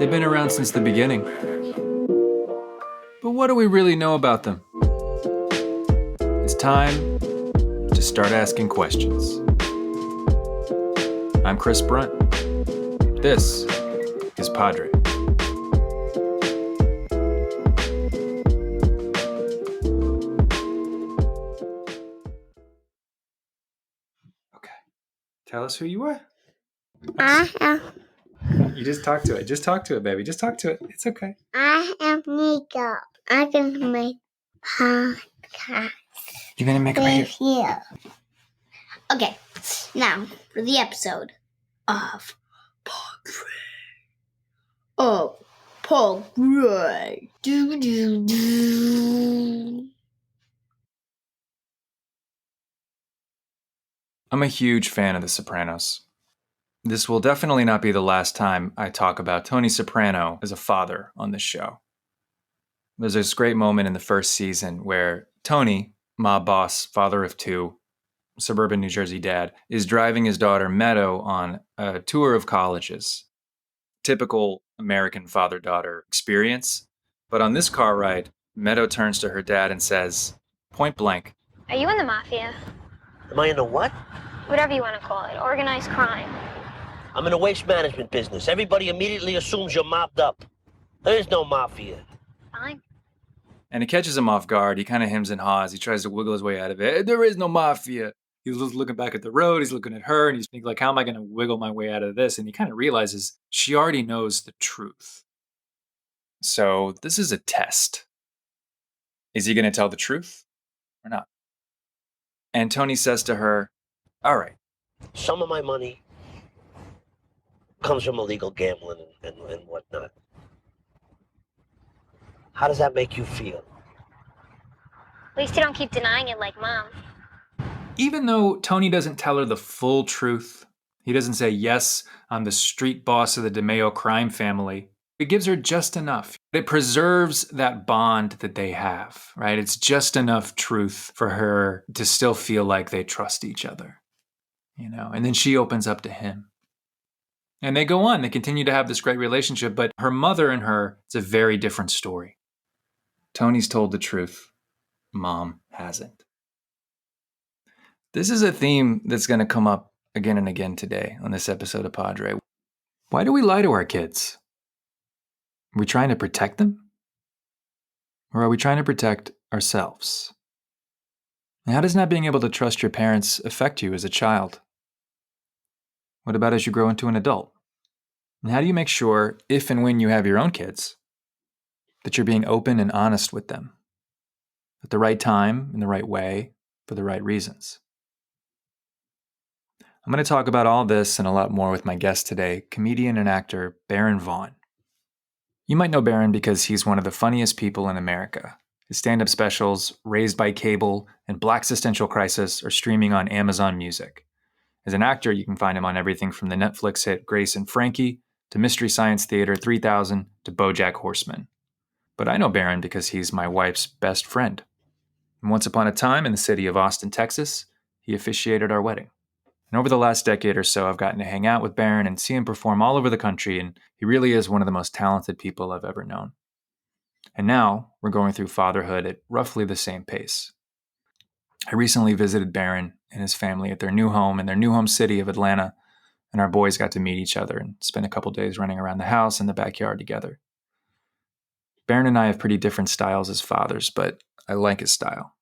They've been around since the beginning. But what do we really know about them? It's time to start asking questions. I'm Chris Brunt. This is PODRE. Okay. Tell us who you are. You just talk to it. Just talk to it, baby. Just talk to it. It's okay. I am Nico. I'm going to make podcast. You're going to make it right here. You. Okay, now for the episode of PODRE. Oh, PODRE. I'm a huge fan of The Sopranos. This will definitely not be the last time I talk about Tony Soprano as a father on this show. There's this great moment in the first season where Tony, mob boss, father of two, suburban New Jersey dad, is driving his daughter Meadow on a tour of colleges. Typical American father-daughter experience. But on this car ride, Meadow turns to her dad and says, point blank, "Are you in the mafia?" Am I in the what? Whatever you want to call it. Organized crime. I'm in the waste management business. Everybody immediately assumes you're mobbed up. There is no mafia. Fine. And it catches him off guard. He kind of hems and haws. He tries to wiggle his way out of it. There is no mafia. He's looking back at the road. He's looking at her. And he's thinking, like, how am I going to wiggle my way out of this? And he kind of realizes she already knows the truth. So this is a test. Is he going to tell the truth or not? And Tony says to her, all right. Some of my money comes from illegal gambling and whatnot. How does that make you feel? At least you don't keep denying it like Mom. Even though Tony doesn't tell her the full truth, he doesn't say, yes, I'm the street boss of the DeMeo crime family, it gives her just enough. It preserves that bond that they have, right? It's just enough truth for her to still feel like they trust each other, you know? And then she opens up to him. And they go on, they continue to have this great relationship, but her mother and her, it's a very different story. Tony's told the truth. Mom hasn't. This is a theme that's going to come up again and again today on this episode of PODRE. Why do we lie to our kids? Are we trying to protect them? Or are we trying to protect ourselves? And how does not being able to trust your parents affect you as a child? What about as you grow into an adult? And how do you make sure, if and when you have your own kids, that you're being open and honest with them at the right time, in the right way, for the right reasons? I'm going to talk about all this and a lot more with my guest today, comedian and actor Baron Vaughn. You might know Baron because he's one of the funniest people in America. His stand-up specials, Raised by Cable, and Black Existential Crisis are streaming on Amazon Music. As an actor, you can find him on everything from the Netflix hit Grace and Frankie to Mystery Science Theater 3000 to BoJack Horseman. But I know Baron because he's my wife's best friend. And once upon a time in the city of Austin, Texas, he officiated our wedding. And over the last decade or so, I've gotten to hang out with Baron and see him perform all over the country, and he really is one of the most talented people I've ever known. And now, we're going through fatherhood at roughly the same pace. I recently visited Baron and his family at their new home in their new home city of Atlanta, and our boys got to meet each other and spend a couple days running around the house and the backyard together. Baron and I have pretty different styles as fathers, but I like his style.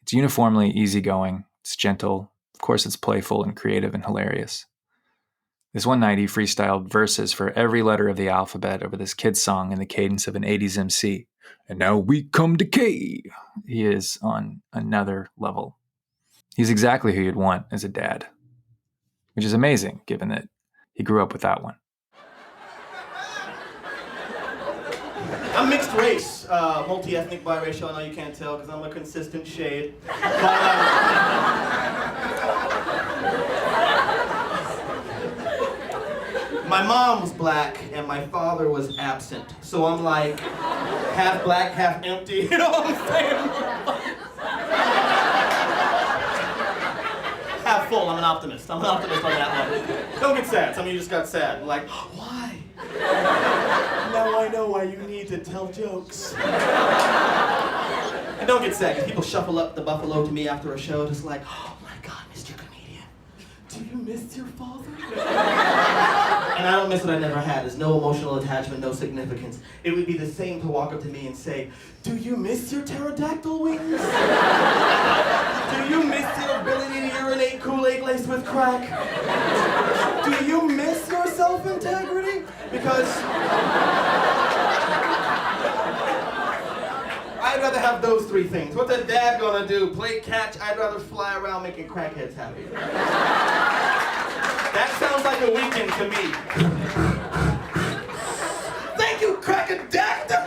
It's uniformly easygoing, it's gentle, of course it's playful and creative and hilarious. This one night he freestyled verses for every letter of the alphabet over this kid's song in the cadence of an 80s MC. And now we come to K. He is on another level. He's exactly who you'd want as a dad, which is amazing given that he grew up without one. I'm mixed race, multi-ethnic, biracial. I know you can't tell because I'm a consistent shade. My mom was black and my father was absent. So I'm like half black, half empty. You know what I'm saying? Half full. I'm an optimist. I'm an optimist on that one. Don't get sad. Some of you just got sad. I'm like, why? now I know why you need to tell jokes. And don't get sad, because people shuffle up the Buffalo to me after a show, just like, oh my God, Mr. Comedian, do you miss your father? And I don't miss what I never had. There's no emotional attachment, no significance. It would be the same to walk up to me and say, do you miss your pterodactyl wings? Do you miss your ability to urinate Kool-Aid laced with crack? Do you miss your self-integrity? Because I'd rather have those three things. What's a dad gonna do? Play catch? I'd rather fly around making crackheads happy. That sounds like a weekend to me. Thank you, crackadactyl!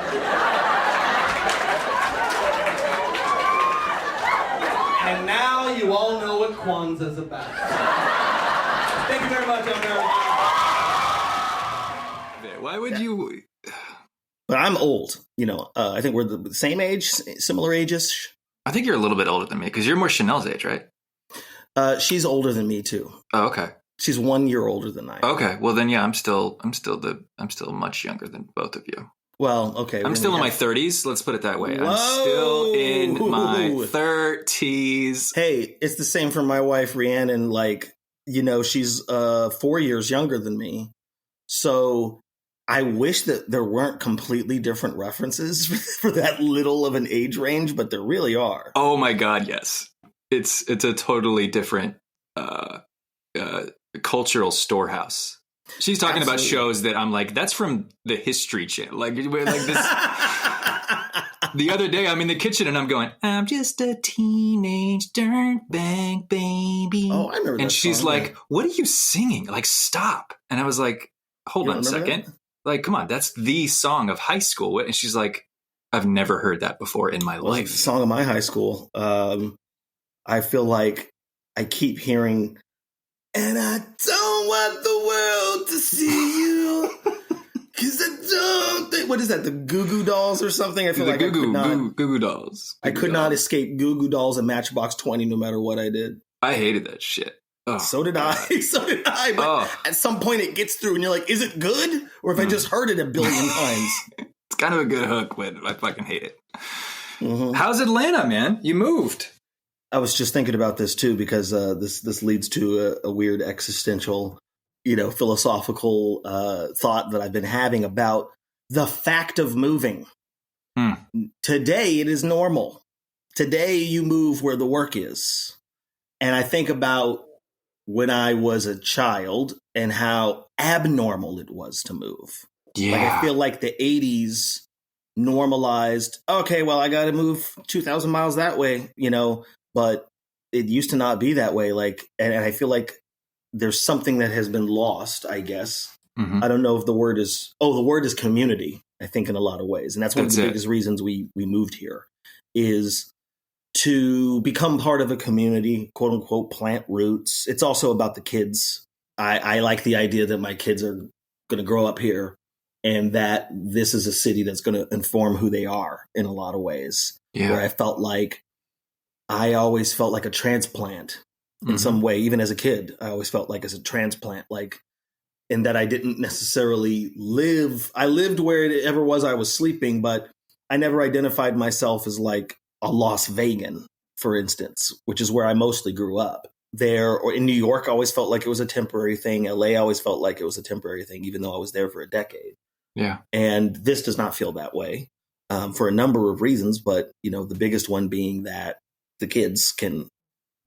And now you all know what Kwanzaa's about. Thank you very much, I'm Baron Vaughn. Why would you... But I'm old, I think we're the same age, similar ages. I think you're a little bit older than me, because you're more Chanel's age, right? She's older than me too. Oh, okay. She's 1 year older than I am. Okay, well then, yeah, I'm still much younger than both of you. Well, okay. I'm still in my 30s. Let's put it that way. Whoa. I'm still in my 30s. Hey, it's the same for my wife, Rhiannon. She's 4 years younger than me. So I wish that there weren't completely different references for that little of an age range, but there really are. Oh my God, yes. It's a totally different cultural storehouse. She's talking Absolutely. about shows that I'm like, that's from the History Channel. Like this. The other day, I'm in the kitchen and I'm going, I'm just a teenage dirtbag baby. Oh, I remember that And she's song, like, yeah. what are you singing? Like, stop. And I was like, hold You on a remember second. that? Like, come on, that's the song of high school. And she's like, I've never heard that before in my Well, life. it's the song of my high school. I feel like I keep hearing, and I don't want the world to see you. Because I don't think, what is that, the Goo Goo Dolls or something? I feel The like Goo Goo Goo Dolls. I could not escape Goo Goo Dolls and Matchbox 20 no matter what I did. I hated that shit. Oh, So did I. So did I. But at some point it gets through and you're like, is it good? Or if I just heard it a billion times? It's kind of a good hook, but I fucking hate it. Mm-hmm. How's Atlanta, man? You moved. I was just thinking about this too, because this leads to a weird existential, philosophical thought that I've been having about the fact of moving. Today, it is normal. Today, you move where the work is. And I think about when I was a child and how abnormal it was to move. Yeah. Like, I feel like the 80s normalized, okay, well, I got to move 2,000 miles that way, but it used to not be that way. And I feel like there's something that has been lost, I guess. Mm-hmm. I don't know if the word is community, I think, in a lot of ways. And that's one of the biggest reasons we moved here, is to become part of a community, quote unquote, plant roots. It's also about the kids. I like the idea that my kids are going to grow up here and that this is a city that's going to inform who they are in a lot of ways. Yeah. Where I always felt like a transplant in some way. Even as a kid, I always felt like as a transplant, in that I didn't necessarily live. I lived where it ever was I was sleeping, but I never identified myself as like a Las Vegan, for instance, which is where I mostly grew up. There, or in New York, I always felt like it was a temporary thing. LA always felt like it was a temporary thing, even though I was there for a decade. Yeah. And this does not feel that way for a number of reasons, but the biggest one being that the kids can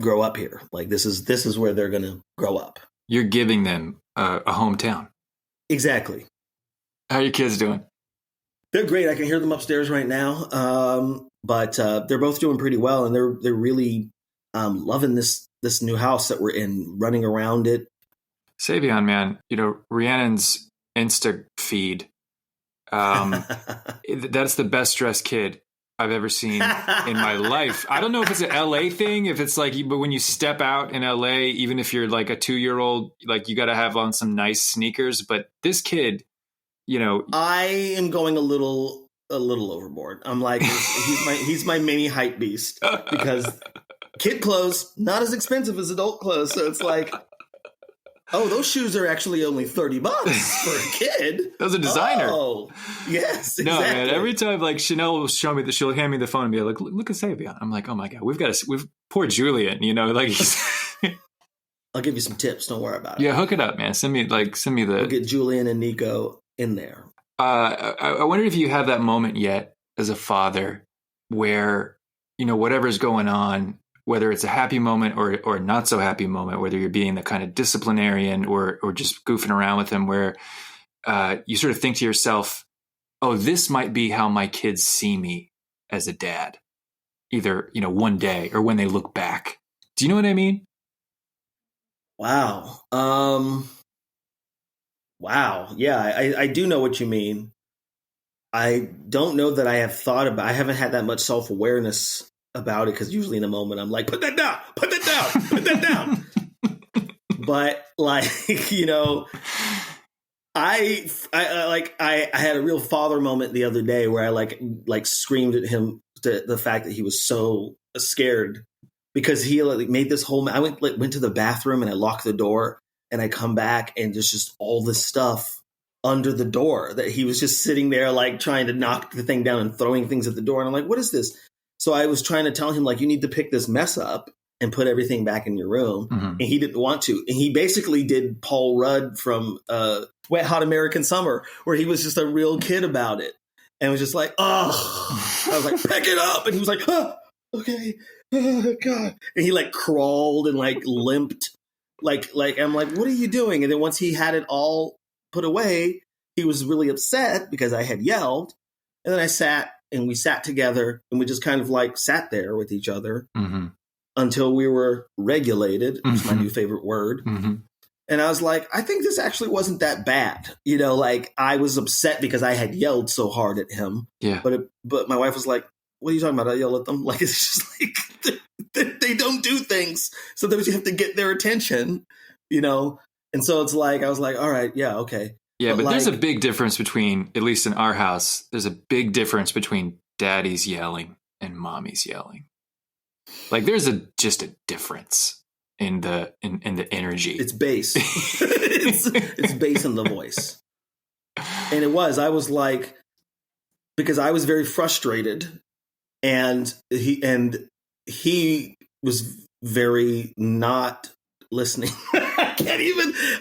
grow up here. Like this is where they're going to grow up. You're giving them a hometown. Exactly. How are your kids doing? They're great. I can hear them upstairs right now. But they're both doing pretty well, and they're really loving this new house that we're in, running around it. Savion, man, Rhiannon's Insta feed. That's the best dressed kid I've ever seen in my life. I don't know if it's an LA thing, if it's like, but when you step out in LA, even if you're like a 2-year-old, like you got to have on some nice sneakers. But this kid, I am going a little overboard. I'm like, he's my mini hype beast, because kid clothes not as expensive as adult clothes. So it's like, Oh, those shoes are actually only $30 for a kid. Those are designer. Oh, yes, exactly. No, man. Every time like Chanel will show me she'll hand me the phone and be like, look at Savion. I'm like, oh my God, we've poor Julian, like I'll give you some tips. Don't worry about it. Yeah, hook it up, man. Send me the. We'll get Julian and Nico in there. I wonder if you have that moment yet as a father where, whatever's going on, whether it's a happy moment or not so happy moment, whether you're being the kind of disciplinarian or just goofing around with him, where you sort of think to yourself, oh, this might be how my kids see me as a dad, either, one day or when they look back. Do you know what I mean? Wow. Wow. Yeah, I do know what you mean. I don't know that I have thought about, I haven't had that much self-awareness about it, because usually in a moment I'm like, put that down, put that down, put that down. But like, I had a real father moment the other day where I like screamed at him the fact that he was so scared, because he made this whole, I went to the bathroom and I locked the door, and I come back and there's just all this stuff under the door that he was just sitting there like trying to knock the thing down and throwing things at the door. And I'm like, what is this? So I was trying to tell him, like, you need to pick this mess up and put everything back in your room. Mm-hmm. And he didn't want to. And he basically did Paul Rudd from Wet Hot American Summer, where he was just a real kid about it. And was just like, oh, I was like, pick it up. And he was like, oh, okay. Oh, God. And he like crawled and like limped. Like, I'm like, what are you doing? And then once he had it all put away, he was really upset because I had yelled. And then we sat together and we just kind of like sat there with each other until we were regulated, which is my new favorite word. Mm-hmm. And I was like, I think this actually wasn't that bad. Like I was upset because I had yelled so hard at him. Yeah. But my wife was like, what are you talking about? I yell at them. Like, it's just like, they don't do things. Sometimes you have to get their attention, And so it's like, I was like, all right, yeah, okay. Yeah, but there's a big difference between, at least in our house, there's a big difference between daddy's yelling and mommy's yelling. Like there's just a difference in the energy. It's bass. it's bass in the voice. And I was like, because I was very frustrated, and he was very not listening.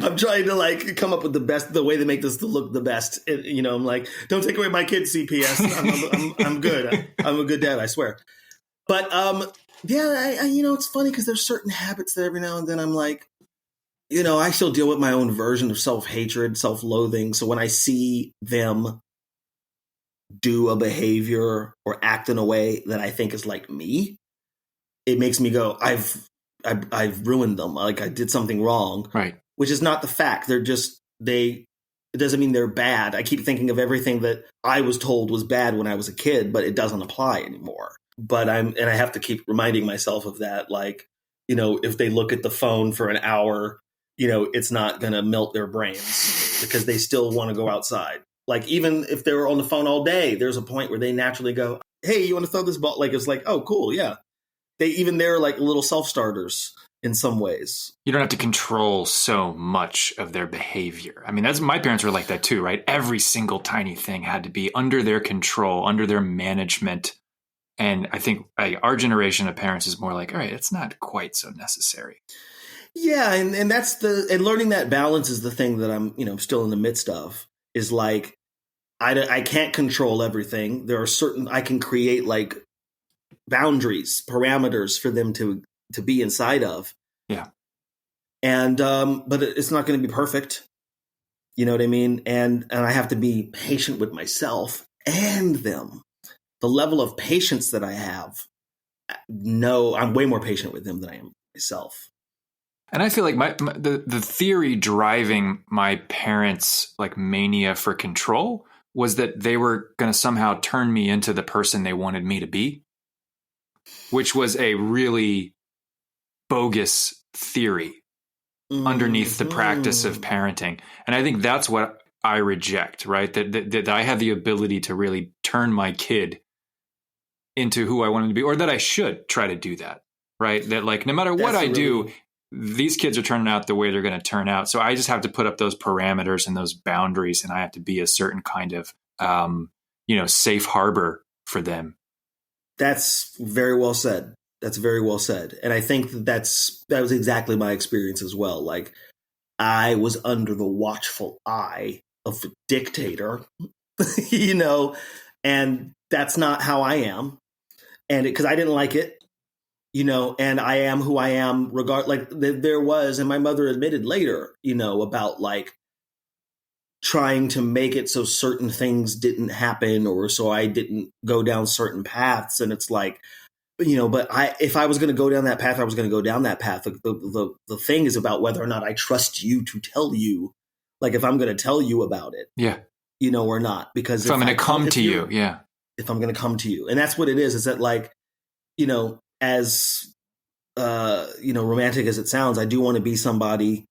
I'm trying to like come up with the way to make this look the best. I'm like, don't take away my kid's CPS. I'm good. I'm a good dad, I swear. But yeah, it's funny because there's certain habits that every now and then I'm like, I still deal with my own version of self-hatred, self-loathing. So when I see them do a behavior or act in a way that I think is like me, it makes me go, I've ruined them. Like I did something wrong. Right. Which is not the fact. They're just, it doesn't mean they're bad. I keep thinking of everything that I was told was bad when I was a kid, but it doesn't apply anymore. But I have to keep reminding myself of that. Like, if they look at the phone for an hour, it's not going to melt their brains because they still want to go outside. Like, even if they were on the phone all day, there's a point where they naturally go, hey, you want to throw this ball? Like, it's like, oh, cool. Yeah. They're like little self-starters in some ways. You don't have to control so much of their behavior. I mean, my parents were like that too, right? Every single tiny thing had to be under their control, under their management. And I think our generation of parents is more like, all right, it's not quite so necessary. Yeah. And that's and learning that balance is the thing that I'm, still in the midst of, is like, I can't control everything. There are I can create like boundaries, parameters for them to be inside of. Yeah. And, but it's not going to be perfect. You know what I mean? And I have to be patient with myself and them. The level of patience that I have, I'm way more patient with them than I am myself. And I feel like the theory driving my parents' like mania for control was that they were going to somehow turn me into the person they wanted me to be, which was a really bogus theory underneath the practice of parenting. And I think that's what I reject, right? That I have the ability to really turn my kid into who I want him to be, or that I should try to do that, right? That like, no matter what I do, these kids are turning out the way they're going to turn out. So I just have to put up those parameters and those boundaries, and I have to be a certain kind of, safe harbor for them. That's very well said. That's very well said. And I think that was exactly my experience as well. Like, I was under the watchful eye of a dictator, and that's not how I am. And because I didn't like it, and I am who I am there was, and my mother admitted later, about like trying to make it so certain things didn't happen or so I didn't go down certain paths. And it's like, but if I was going to go down that path, I was going to go down that path. The thing is about whether or not I trust you to tell you, like if I'm going to tell you about it, yeah, or not, because if I'm going to come to you, yeah, if I'm going to come to you, and that's what it is that like, as romantic as it sounds, I do want to be somebody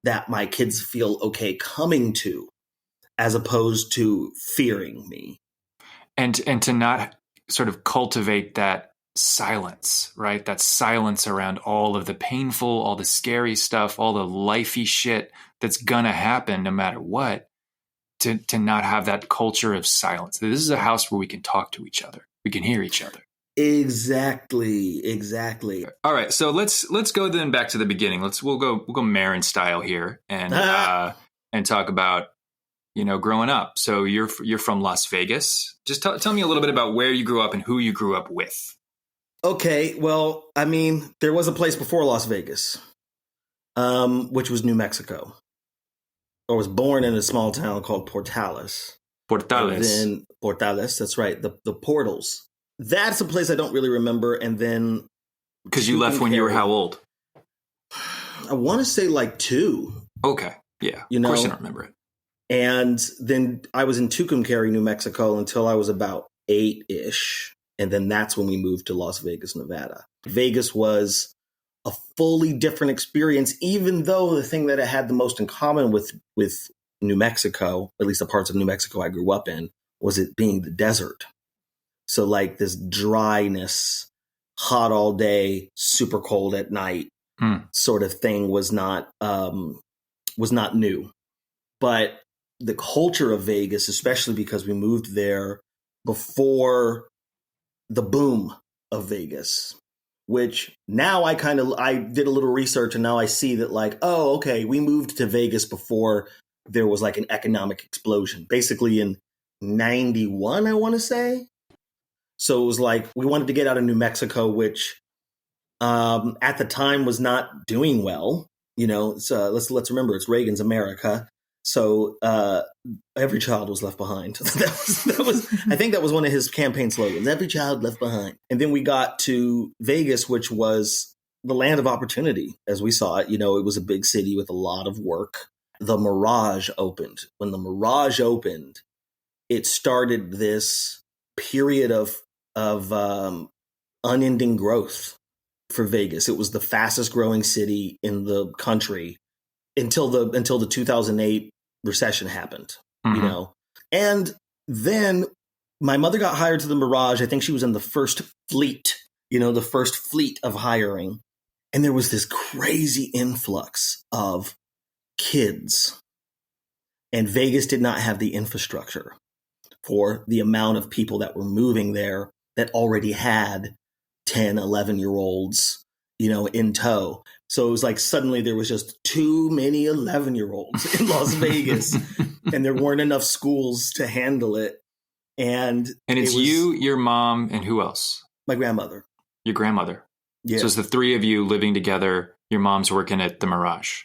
that my kids feel okay coming to, as opposed to fearing me, and to not sort of cultivate that silence, right? That silence around all of the painful, all the scary stuff, all the lifey shit that's gonna happen no matter what. To not have that culture of silence. This is a house where we can talk to each other. We can hear each other. Exactly. All right, so let's go then back to the beginning. We'll go Marin style here and talk about growing up. So you're from Las Vegas. Just tell me a little bit about where you grew up and who you grew up with. Okay, well, I mean, there was a place before Las Vegas, which was New Mexico. I was born in a small town called Portales. Portales, that's right. The Portals. That's a place I don't really remember. And then, because you left when you were how old? I want to say like 2. Okay, yeah. Of course, I don't remember it. And then I was in Tucumcari, New Mexico, until I was about 8-ish. And then that's when we moved to Las Vegas, Nevada. Vegas was a fully different experience, even though the thing that it had the most in common with New Mexico, at least the parts of New Mexico I grew up in, was it being the desert. So like this dryness, hot all day, super cold at night sort of thing was not new. But the culture of Vegas, especially because we moved there before the boom of Vegas, which now I did a little research and now I see that like, oh, okay, we moved to Vegas before there was like an economic explosion, basically in 91, I want to say. So it was like we wanted to get out of New Mexico, which at the time was not doing well. So let's remember it's Reagan's America. So every child was left behind. that was I think that was one of his campaign slogans, every child left behind. And then we got to Vegas, which was the land of opportunity as we saw it. It was a big city with a lot of work. The Mirage opened. When the Mirage opened, it started this period of unending growth for Vegas. It was the fastest growing city in the country until the 2008 recession happened, And then my mother got hired to the Mirage. I think she was in the first fleet, the first fleet of hiring. And there was this crazy influx of kids. And Vegas did not have the infrastructure for the amount of people that were moving there that already had 10, 11-year-olds, in tow. So it was like suddenly there was just too many 11-year-olds in Las Vegas and there weren't enough schools to handle it. And it's you, your mom, and who else? My grandmother. Your grandmother. Yeah. So it's the 3 of you living together. Your mom's working at the Mirage.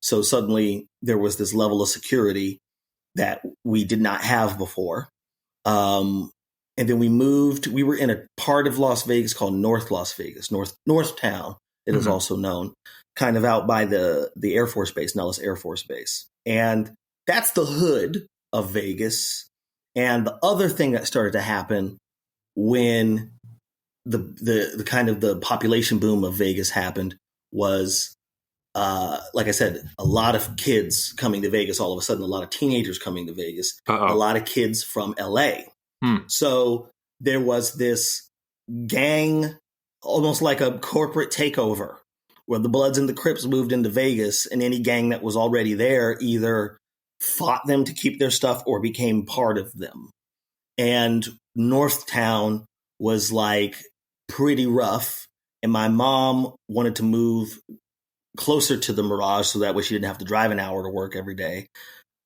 So suddenly there was this level of security that we did not have before. And then we moved. We were in a part of Las Vegas called North Las Vegas, North Town. It is also known, kind of out by the Air Force Base, Nellis Air Force Base. And that's the hood of Vegas. And the other thing that started to happen when the kind of the population boom of Vegas happened was, like I said, a lot of kids coming to Vegas all of a sudden, a lot of teenagers coming to Vegas, a lot of kids from LA. So there was this gang, almost like a corporate takeover where the Bloods and the Crips moved into Vegas, and any gang that was already there either fought them to keep their stuff or became part of them. And Northtown was like pretty rough. And my mom wanted to move closer to the Mirage so that way she didn't have to drive an hour to work every day.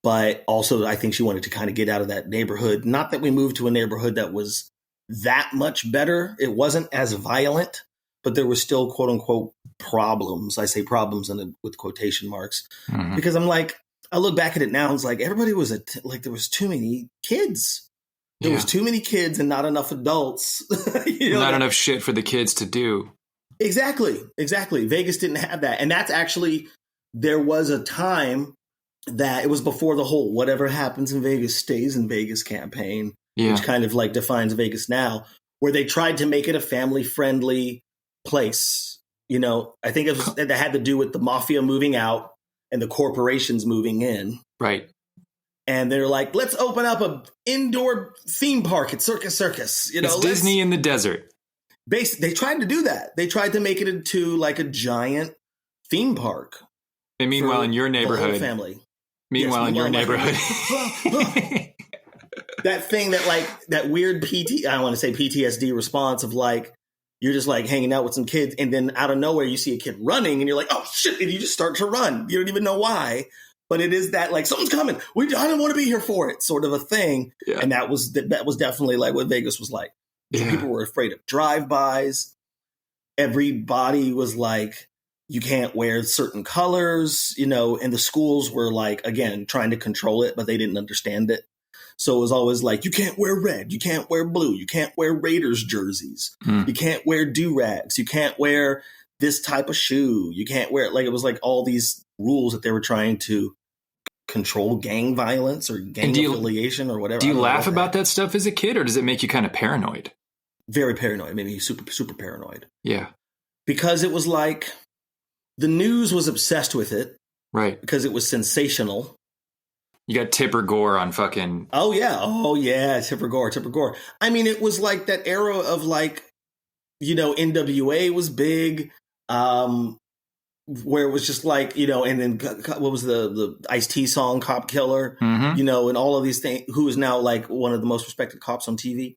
But also, I think she wanted to kind of get out of that neighborhood. Not that we moved to a neighborhood that was that much better. It wasn't as violent, but there were still, quote unquote, problems. I say problems with quotation marks, because I'm like, I look back at it now and it's like everybody was like there was too many kids. There was too many kids and not enough adults. Not enough shit for the kids to do. Exactly. Vegas didn't have that. And that's actually, there was a time that it was before the whole whatever happens in Vegas stays in Vegas campaign, which kind of like defines Vegas now, where they tried to make it a family-friendly place. I think that had to do with the mafia moving out and the corporations moving in. Right. And they're like, let's open up an indoor theme park at Circus. It's Disney in the desert. They tried to do that. They tried to make it into like a giant theme park. And meanwhile, in your neighborhood, family. Meanwhile, in your neighborhood, that thing that weird I don't want to say PTSD response of like, you're just like hanging out with some kids, and then out of nowhere you see a kid running, and you're like, oh shit, and you just start to run. You don't even know why. But it is that like something's coming. I don't want to be here for it, sort of a thing. Yeah. And that was definitely like what Vegas was like. Yeah. People were afraid of drive-bys. Everybody was like, you can't wear certain colors, and the schools were like, again, trying to control it, but they didn't understand it. So it was always like, you can't wear red, you can't wear blue, you can't wear Raiders jerseys, you can't wear do-rags, you can't wear this type of shoe, you can't wear, like, it was like all these rules that they were trying to control gang violence or gang affiliation or whatever. Do you laugh about that stuff as a kid, or does it make you kind of paranoid? Very paranoid, maybe super, super paranoid. Yeah. Because it was like, the news was obsessed with it. Right. Because it was sensational. You got Tipper Gore on fucking... Oh, yeah. Tipper Gore. I mean, it was like that era of like, NWA was big, where it was just like, and then what was the Ice-T song, Cop Killer, and all of these things, who is now like one of the most respected cops on TV.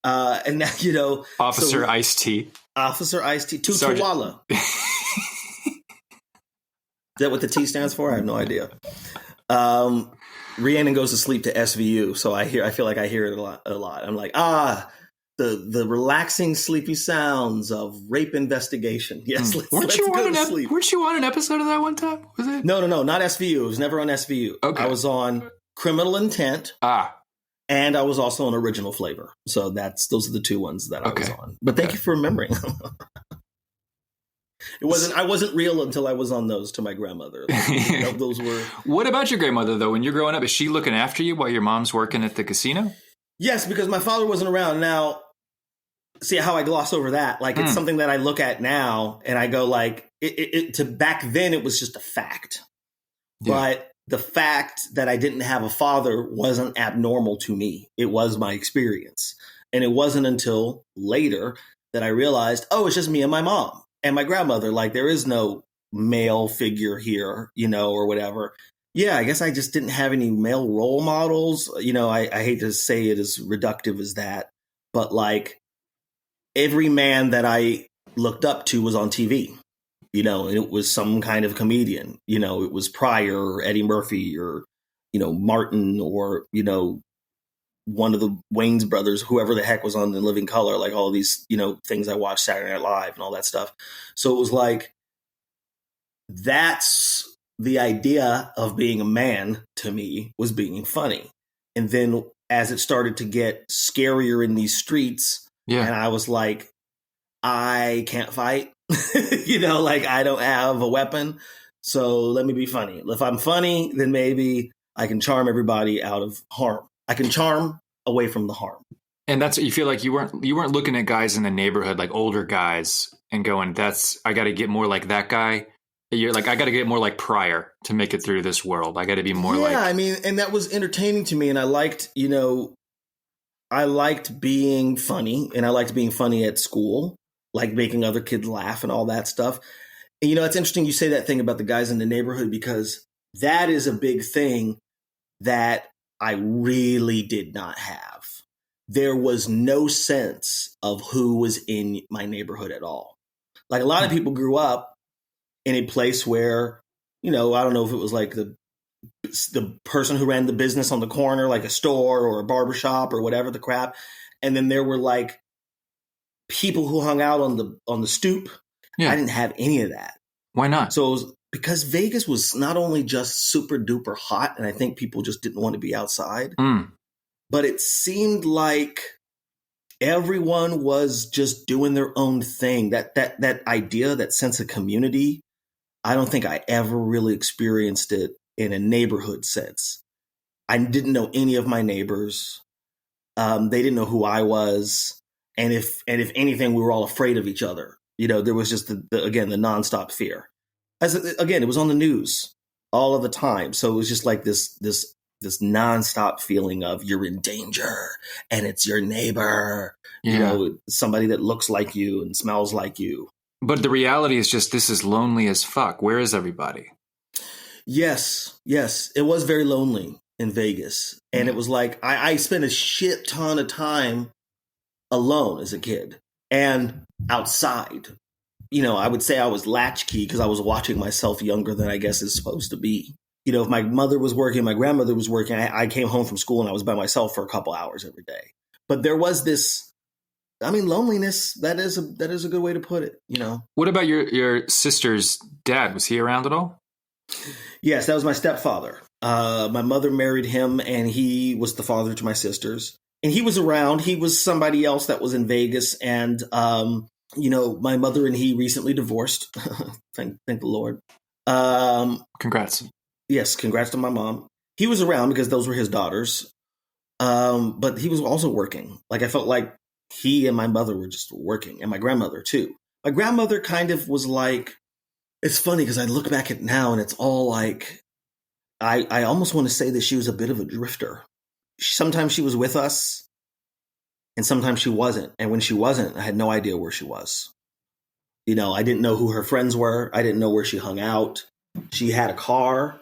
And now, Officer Ice-T. Officer Ice-T. Tutawala. Is that what the T stands for? I have no idea. Rhiannon goes to sleep to SVU, so I feel like I hear it a lot. I'm like, the relaxing, sleepy sounds of rape investigation. Yes, weren't you on an episode of that one time? Was it? No, not SVU. It was never on SVU. Okay. I was on Criminal Intent. And I was also on Original Flavor. So those are the two ones that I was on. But thank you for remembering. I wasn't real until I was on those to my grandmother. Those were. What about your grandmother though? When you're growing up, is she looking after you while your mom's working at the casino? Yes, because my father wasn't around. Now, see how I gloss over that? Like it's something that I look at now and I go like, to back then it was just a fact. Yeah. But the fact that I didn't have a father wasn't abnormal to me. It was my experience. And it wasn't until later that I realized, oh, it's just me and my mom. And my grandmother, like there is no male figure here, or whatever. Yeah, I guess I just didn't have any male role models. I hate to say it as reductive as that, but like every man that I looked up to was on TV, and it was some kind of comedian, it was Pryor or Eddie Murphy or, Martin or, one of the Wayans brothers, whoever the heck was on In Living Color, like all of these, things I watched, Saturday Night Live and all that stuff. So it was like, that's the idea of being a man to me, was being funny. And then as it started to get scarier in these streets, and I was like, I can't fight, like I don't have a weapon. So let me be funny. If I'm funny, then maybe I can charm everybody out of harm. I can charm away from the harm. And that's what you feel like you weren't looking at guys in the neighborhood, like older guys, and going, I got to get more like that guy. You're like, I got to get more like Pryor to make it through this world. I got to be more like. Yeah, I mean, and that was entertaining to me. And I liked, I liked being funny, and I liked being funny at school, like making other kids laugh and all that stuff. And, it's interesting you say that thing about the guys in the neighborhood, because that is a big thing that I really did not have. There was no sense of who was in my neighborhood at all. Like, a lot of people grew up in a place where, I don't know if it was like the person who ran the business on the corner, like a store or a barbershop or whatever the crap. And then there were like people who hung out on the stoop. Yeah. I didn't have any of that. Why not? So it was because Vegas was not only just super duper hot, and I think people just didn't want to be outside, but it seemed like everyone was just doing their own thing. That idea, that sense of community, I don't think I ever really experienced it in a neighborhood sense. I didn't know any of my neighbors. They didn't know who I was. And if anything, we were all afraid of each other. There was just the nonstop fear. It was on the news all of the time. So it was just like this nonstop feeling of you're in danger and it's your neighbor, somebody that looks like you and smells like you. But the reality is just, this is lonely as fuck. Where is everybody? Yes. It was very lonely in Vegas. And it was like, I spent a shit ton of time alone as a kid and outside. I would say I was latchkey because I was watching myself younger than I guess is supposed to be. If my mother was working, my grandmother was working, I came home from school and I was by myself for a couple hours every day. But there was this, loneliness. That is a good way to put it, What about your sister's dad? Was he around at all? Yes, that was my stepfather. My mother married him and he was the father to my sisters. And he was around. He was somebody else that was in Vegas. And, my mother and he recently divorced. Thank the Lord. Congrats. Yes, congrats to my mom. He was around because those were his daughters. But he was also working. Like, I felt like he and my mother were just working, and my grandmother too. My grandmother kind of was like, it's funny because I look back at it now and it's all like, I almost want to say that she was a bit of a drifter. Sometimes she was with us and sometimes she wasn't. And when she wasn't, I had no idea where she was. I didn't know who her friends were. I didn't know where she hung out. She had a car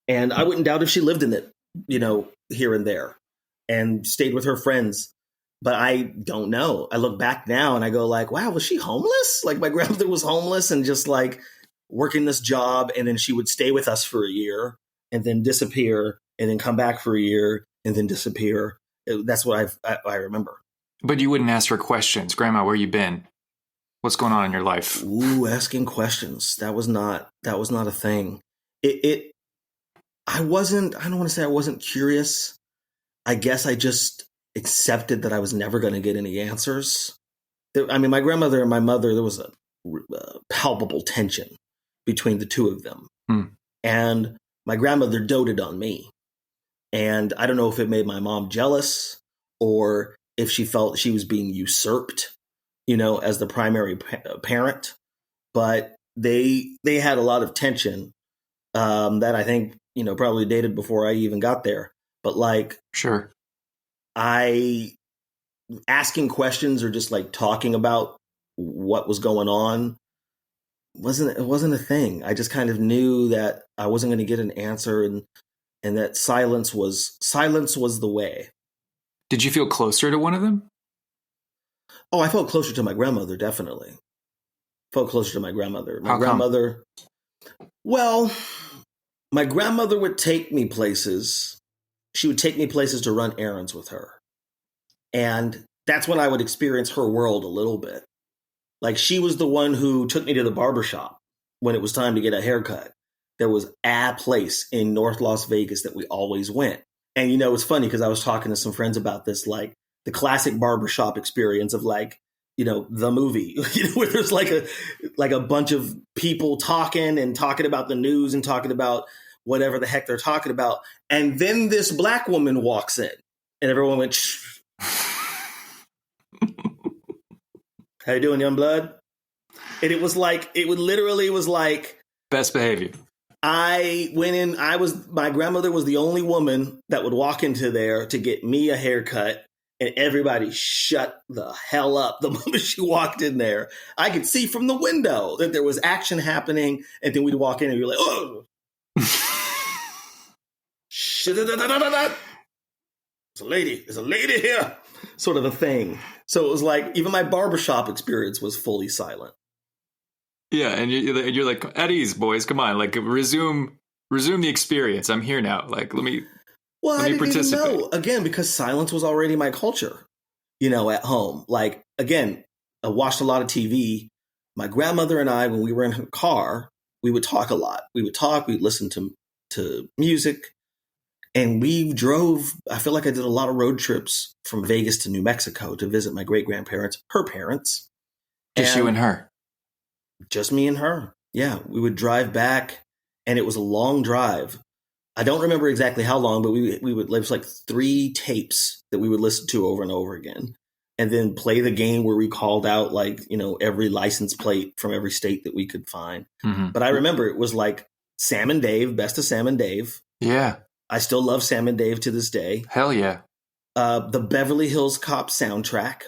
and I wouldn't doubt if she lived in it, here and there and stayed with her friends. But I don't know. I look back now and I go like, wow, was she homeless? Like, my grandmother was homeless and just like working this job. And then she would stay with us for a year and then disappear and then come back for a year and then disappear. That's what I remember. But you wouldn't ask her questions. Grandma, where you been? What's going on in your life? Ooh, asking questions. That was not a thing. I don't want to say I wasn't curious. I guess I just accepted that I was never going to get any answers. My grandmother and my mother, there was a palpable tension between the two of them. And my grandmother doted on me. And I don't know if it made my mom jealous or if she felt she was being usurped, as the primary parent. But they had a lot of tension that I think, probably dated before I even got there. But like, sure, asking questions or just like talking about what was going on wasn't a thing. I just kind of knew that I wasn't going to get an answer and that silence was the way. Did you feel closer to one of them? Oh, I felt closer to my grandmother, definitely. Felt closer to my grandmother. How come? Well, my grandmother would take me places. She would take me places to run errands with her. And that's when I would experience her world a little bit. Like, she was the one who took me to the barbershop when it was time to get a haircut. There was a place in North Las Vegas that we always went. And, it's funny because I was talking to some friends about this, like the classic barbershop experience of like, the movie, where there's like a bunch of people talking about the news and talking about whatever the heck they're talking about. And then this black woman walks in and everyone went, shh. How you doing, young blood? And it literally was like best behavior. I went in, my grandmother was the only woman that would walk into there to get me a haircut and everybody shut the hell up the moment she walked in there. I could see from the window that there was action happening, and then we'd walk in and be like, oh, shit, there's a lady here, sort of a thing. So it was like, even my barbershop experience was fully silent. Yeah, and you're like, at ease, boys, come on, like resume the experience. I'm here now. Like, let me I didn't participate. even know, again, because silence was already my culture, at home. Like, again, I watched a lot of TV. My grandmother and I, when we were in her car, we would talk a lot. We'd listen to music. And we drove, I feel like I did a lot of road trips from Vegas to New Mexico to visit my great-grandparents, her parents. Just you and her. Just me and her. Yeah, we would drive back, and it was a long drive. I don't remember exactly how long, but we would, it was like 3 tapes that we would listen to over and over again, and then play the game where we called out every license plate from every state that we could find. Mm-hmm. But I remember it was like Sam and Dave, Best of Sam and Dave. Yeah. I still love Sam and Dave to this day. Hell yeah. The Beverly Hills Cop soundtrack.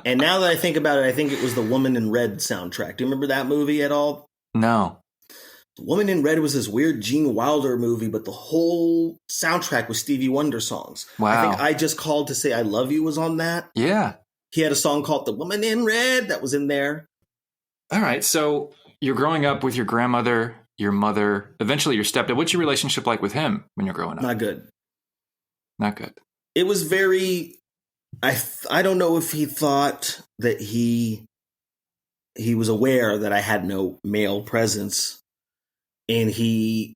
And now that I think about it, I think it was the Woman in Red soundtrack. Do you remember that movie at all? No. The Woman in Red was this weird Gene Wilder movie, but the whole soundtrack was Stevie Wonder songs. Wow. I think I Just Called to Say I Love You was on that. Yeah. He had a song called The Woman in Red that was in there. All right. So you're growing up with your grandmother, your mother, eventually your stepdad. What's your relationship like with him when you're growing up? Not good. Not good. It was very... I don't know if he thought that he was aware that I had no male presence, and he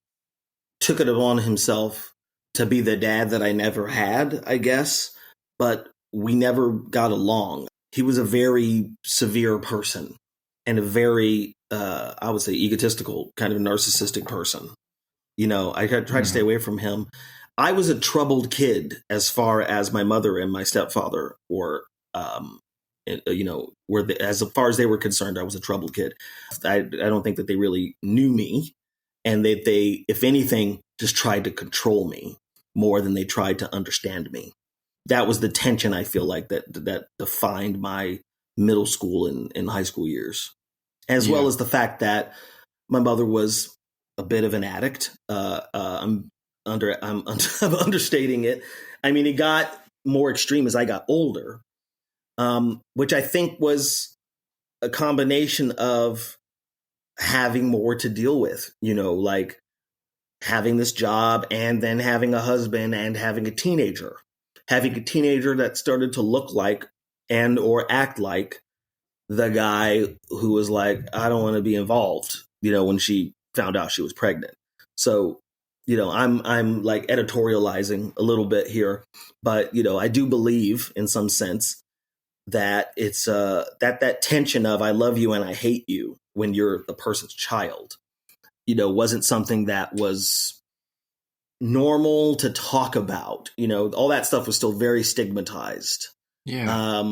took it upon himself to be the dad that I never had, I guess, but we never got along. He was a very severe person and a very, I would say, egotistical, kind of narcissistic person. I tried to stay away from him. I was a troubled kid as far as my mother and my stepfather were, as far as they were concerned, I was a troubled kid. I don't think that they really knew me, and that they, if anything, just tried to control me more than they tried to understand me. That was the tension, I feel like, that defined my middle school and high school years, as well as the fact that my mother was a bit of an addict. I'm understating it. I mean, it got more extreme as I got older, which I think was a combination of having more to deal with, like having this job and then having a husband and having a teenager that started to look like and or act like the guy who was like, I don't want to be involved, when she found out she was pregnant. So, I'm like editorializing a little bit here, but, I do believe in some sense that it's that tension of I love you and I hate you when you're the person's child, wasn't something that was normal to talk about. All that stuff was still very stigmatized. Yeah.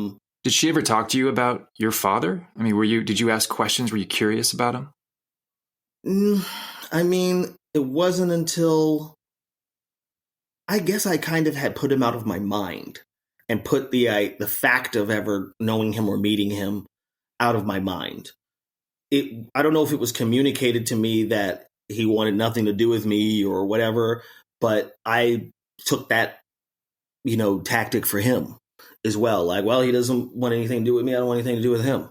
Did she ever talk to you about your father? I mean, did you ask questions? Were you curious about him? I mean, it wasn't until I guess I kind of had put him out of my mind and put the fact of ever knowing him or meeting him out of my mind. I don't know if it was communicated to me that he wanted nothing to do with me or whatever, but I took that, tactic for him as well. Like, well, he doesn't want anything to do with me. I don't want anything to do with him,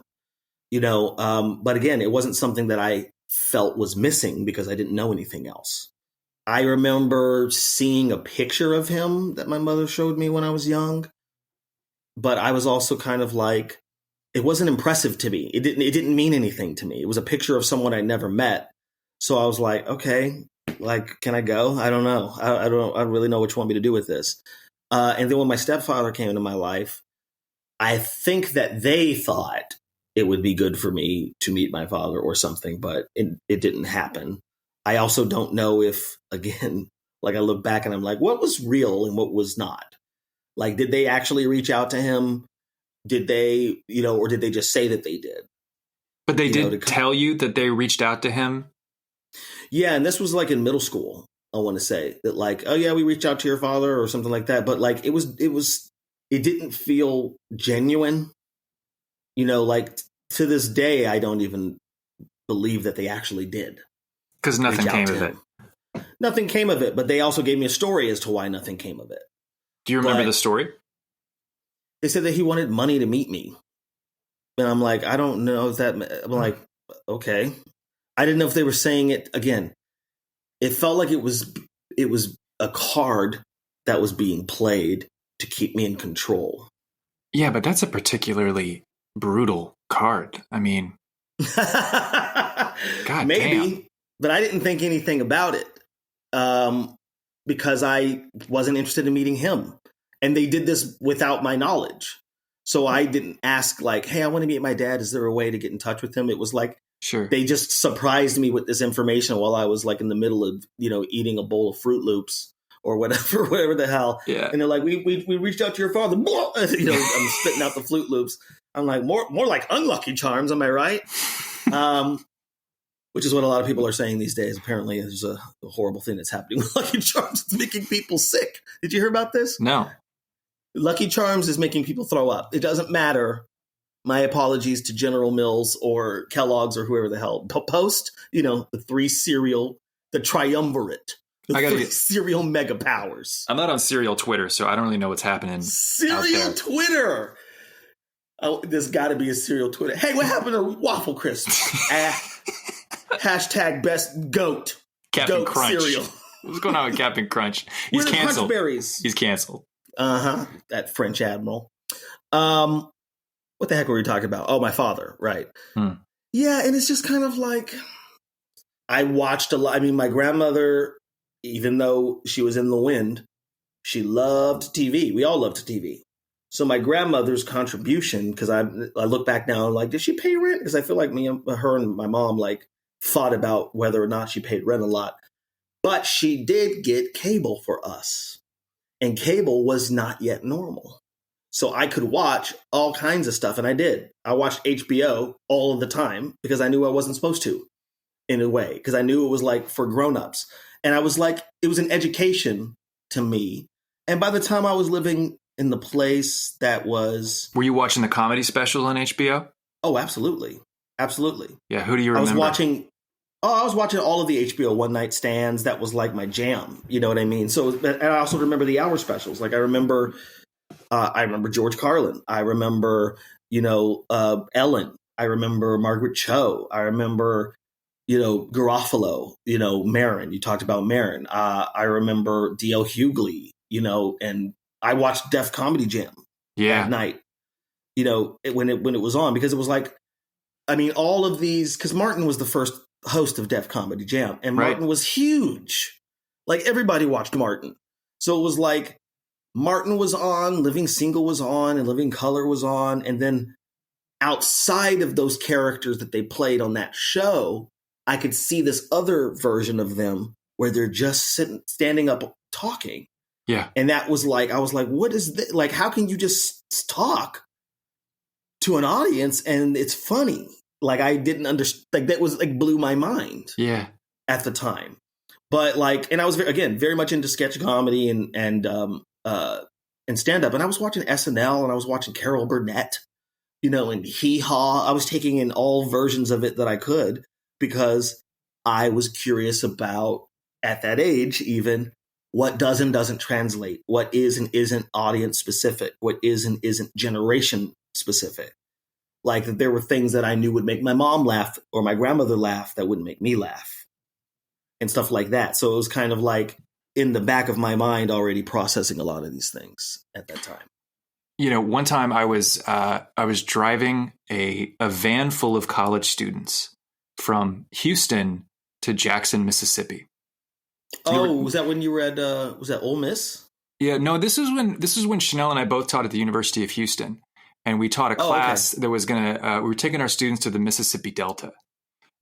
but again, it wasn't something that I felt was missing because I didn't know anything else. I remember seeing a picture of him that my mother showed me when I was young, but I was also kind of like, it wasn't impressive to me. It didn't mean anything to me. It was a picture of someone I never met. So I was like, okay, like, can I go? I don't know. I don't really know what you want me to do with this. And then when my stepfather came into my life, I think that they thought it would be good for me to meet my father or something, but it didn't happen. I also don't know if, again, like I look back and I'm like, what was real and what was not? Like, did they actually reach out to him? Did they, or did they just say that they did? But they did tell you that they reached out to him? Yeah, and this was like in middle school. I want to say that like, oh yeah, we reached out to your father or something like that. But like, it didn't feel genuine. You know, like to this day, I don't even believe that they actually did. Because nothing came of it. Nothing came of it, but they also gave me a story as to why nothing came of it. Do you remember the story? They said that he wanted money to meet me. And I'm like, I don't know if that, I'm like, okay. I didn't know if they were saying it again. It felt like it was a card that was being played to keep me in control. Yeah, but that's a particularly brutal card. I mean, God maybe, damn. But I didn't think anything about it because I wasn't interested in meeting him. And they did this without my knowledge. So I didn't ask like, hey, I want to meet my dad. Is there a way to get in touch with him? It was like, sure. They just surprised me with this information while I was like in the middle of, eating a bowl of Fruit Loops or whatever the hell. Yeah. And they're like, we reached out to your father. I'm spitting out the Fruit Loops. I'm like, more like Unlucky Charms. Am I right? Which is what a lot of people are saying these days. Apparently, there's a horrible thing that's happening with Lucky Charms. It's making people sick. Did you hear about this? No. Lucky Charms is making people throw up. It doesn't matter. My apologies to General Mills or Kellogg's or whoever the hell. Post, the three cereal, the triumvirate, three cereal mega powers. I'm not on cereal Twitter, so I don't really know what's happening. Cereal Twitter. Oh, there's got to be a cereal Twitter. Hey, what happened to Waffle Crisp? Hashtag best goat. Captain goat Crunch. Cereal. What's going on with Captain Crunch? He's canceled. He's canceled. That French admiral. What the heck were we talking about? Oh, my father. Right. Yeah. And it's just kind of like, I watched a lot. I mean, my grandmother, even though she was in the wind, she loved TV. We all loved TV. So my grandmother's contribution, because I look back now and like, did she pay rent? Because I feel like her and my mom like thought about whether or not she paid rent a lot. But she did get cable for us. And cable was not yet normal. So I could watch all kinds of stuff. And I did. I watched HBO all of the time because I knew I wasn't supposed to, in a way, because I knew it was like for grownups. And I was like, it was an education to me. And by the time I was living in the place that was... Were you watching the comedy special on HBO? Oh, absolutely. Absolutely. Yeah, who do you remember? I was watching all of the HBO One Night Stands. That was like my jam. You know what I mean? So, and I also remember the hour specials. Like I remember George Carlin. I remember, Ellen. I remember Margaret Cho. I remember, Garofalo, Marin. You talked about Marin. I remember D.L. Hughley, and I watched Def Comedy Jam at night, when it was on, because it was like, I mean, all of these, because Martin was the first host of Def Comedy Jam, and Martin was huge. Like everybody watched Martin. So it was like Martin was on, Living Single was on, and Living Color was on. And then outside of those characters that they played on that show, I could see this other version of them where they're just standing up talking. Yeah. And that was like, I was like, what is this? Like, how can you just talk to an audience and it's funny? Like, I didn't understand. Like, that was like blew my mind. Yeah. At the time. But like, and I was, very much into sketch comedy and stand up. And I was watching SNL and I was watching Carol Burnett, and Hee Haw. I was taking in all versions of it that I could because I was curious about, at that age even, what does and doesn't translate, what is and isn't audience specific, what is and isn't generation specific. Like that there were things that I knew would make my mom laugh or my grandmother laugh that wouldn't make me laugh and stuff like that. So it was kind of like in the back of my mind already processing a lot of these things at that time. One time I was driving a van full of college students from Houston to Jackson, Mississippi. Was that when you were at was that Ole Miss? Yeah, no, this is when Chanel and I both taught at the University of Houston, and we taught a class that was we were taking our students to the Mississippi Delta,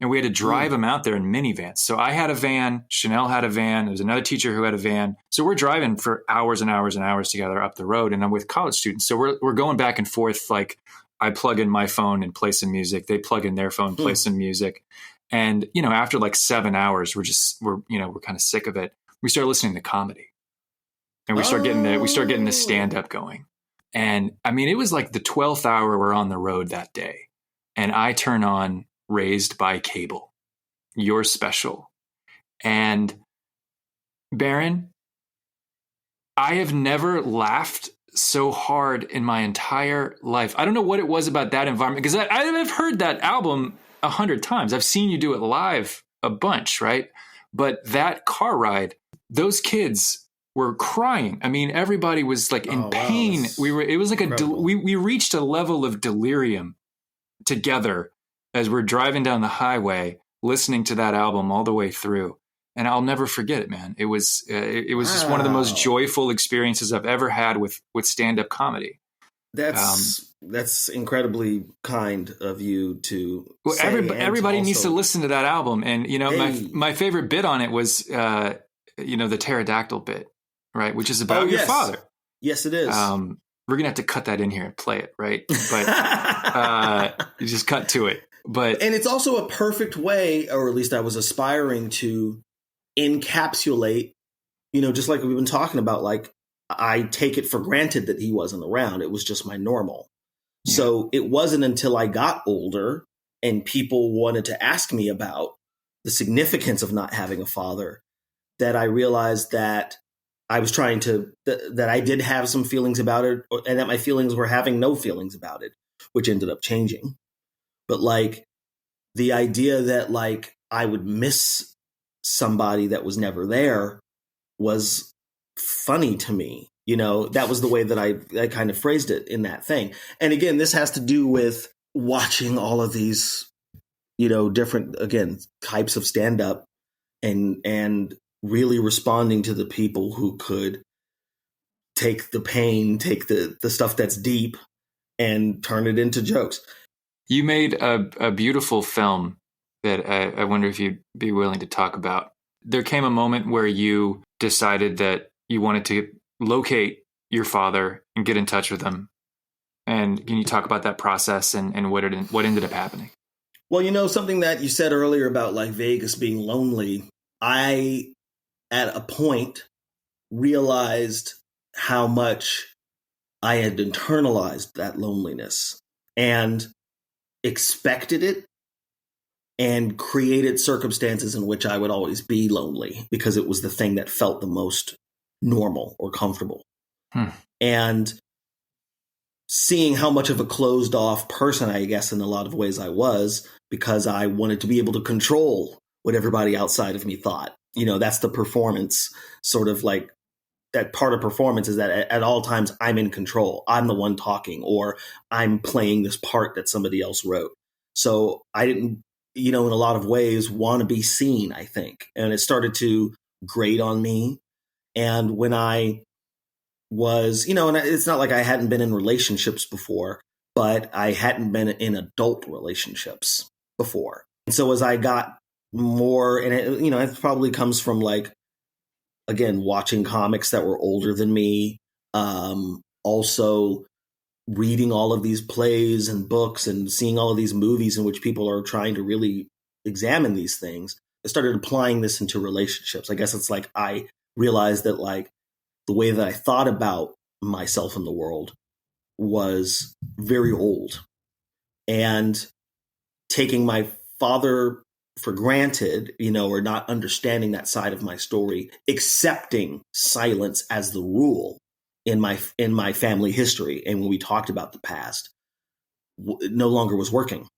and we had to drive them out there in minivans. So I had a van, Chanel had a van, there was another teacher who had a van. So we're driving for hours and hours and hours together up the road, and I'm with college students. So we're going back and forth. Like I plug in my phone and play some music, they plug in their phone, play some music. And, after like 7 hours, we're kind of sick of it. we started listening to comedy, and we start getting the stand up going. And I mean, it was like the 12th hour we're on the road that day, and I turn on Raised by Cable, your special, and Baron, I have never laughed so hard in my entire life. I don't know what it was about that environment, because I've heard that album 100 times. I've seen you do it live a bunch, right? But that car ride, those kids were crying. I mean, everybody was like in pain. It was like we reached a level of delirium together as we're driving down the highway, listening to that album all the way through. And I'll never forget it, man. It was just one of the most joyful experiences I've ever had with stand-up comedy. That's incredibly kind of you to say. Everybody needs to listen to that album. And, you know, my favorite bit on it was, the pterodactyl bit, right? Which is about your father. Yes, it is. We're going to have to cut that in here and play it, right? But you just cut to it. And it's also a perfect way, or at least I was aspiring to encapsulate, just like we've been talking about, like, I take it for granted that he wasn't around. It was just my normal. Yeah. So it wasn't until I got older and people wanted to ask me about the significance of not having a father that I realized that I was that I did have some feelings about it, and that my feelings were having no feelings about it, which ended up changing. But like the idea that like I would miss somebody that was never there was funny to me. That was the way that I kind of phrased it in that thing. And again, this has to do with watching all of these, different, again, types of stand up and really responding to the people who could take the pain, take the stuff that's deep and turn it into jokes. You made a beautiful film that I wonder if you'd be willing to talk about. There came a moment where you decided that you wanted to locate your father and get in touch with him. And can you talk about that process and what ended up happening? Well, something that you said earlier about like Vegas being lonely, I, at a point, realized how much I had internalized that loneliness and expected it and created circumstances in which I would always be lonely because it was the thing that felt the most normal or comfortable. And seeing how much of a closed off person, I guess, in a lot of ways I was, because I wanted to be able to control what everybody outside of me thought. That's the performance, sort of like that part of performance is that at all times I'm in control. I'm the one talking, or I'm playing this part that somebody else wrote. So I didn't, in a lot of ways, want to be seen, I think. And it started to grate on me. And when I was, and it's not like I hadn't been in relationships before, but I hadn't been in adult relationships before. And so as I got more, and it probably comes from like, again, watching comics that were older than me, also reading all of these plays and books and seeing all of these movies in which people are trying to really examine these things. I started applying this into relationships. I guess it's like I realized that like the way that I thought about myself in the world was very old, and taking my father for granted, or not understanding that side of my story, accepting silence as the rule in my family history. And when we talked about the past, no longer was working.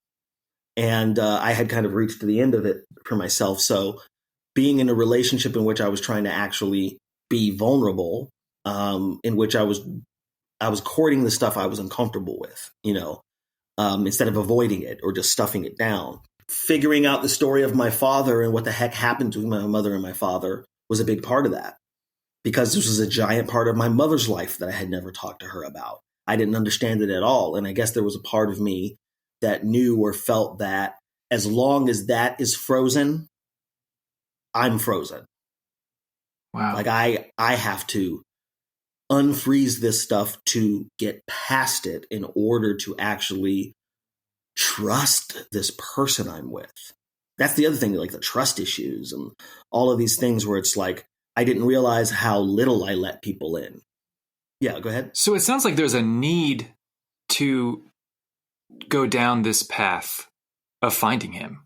And I had kind of reached to the end of it for myself. So being in a relationship in which I was trying to actually be vulnerable, in which I was courting the stuff I was uncomfortable with, instead of avoiding it or just stuffing it down. Figuring out the story of my father and what the heck happened to my mother and my father was a big part of that, because this was a giant part of my mother's life that I had never talked to her about. I didn't understand it at all. And I guess there was a part of me that knew or felt that as long as that is frozen, I'm frozen. Wow. Like I have to unfreeze this stuff to get past it in order to actually trust this person I'm with. That's the other thing, like the trust issues and all of these things where it's like, I didn't realize how little I let people in. Yeah, go ahead. So it sounds like there's a need to go down this path of finding him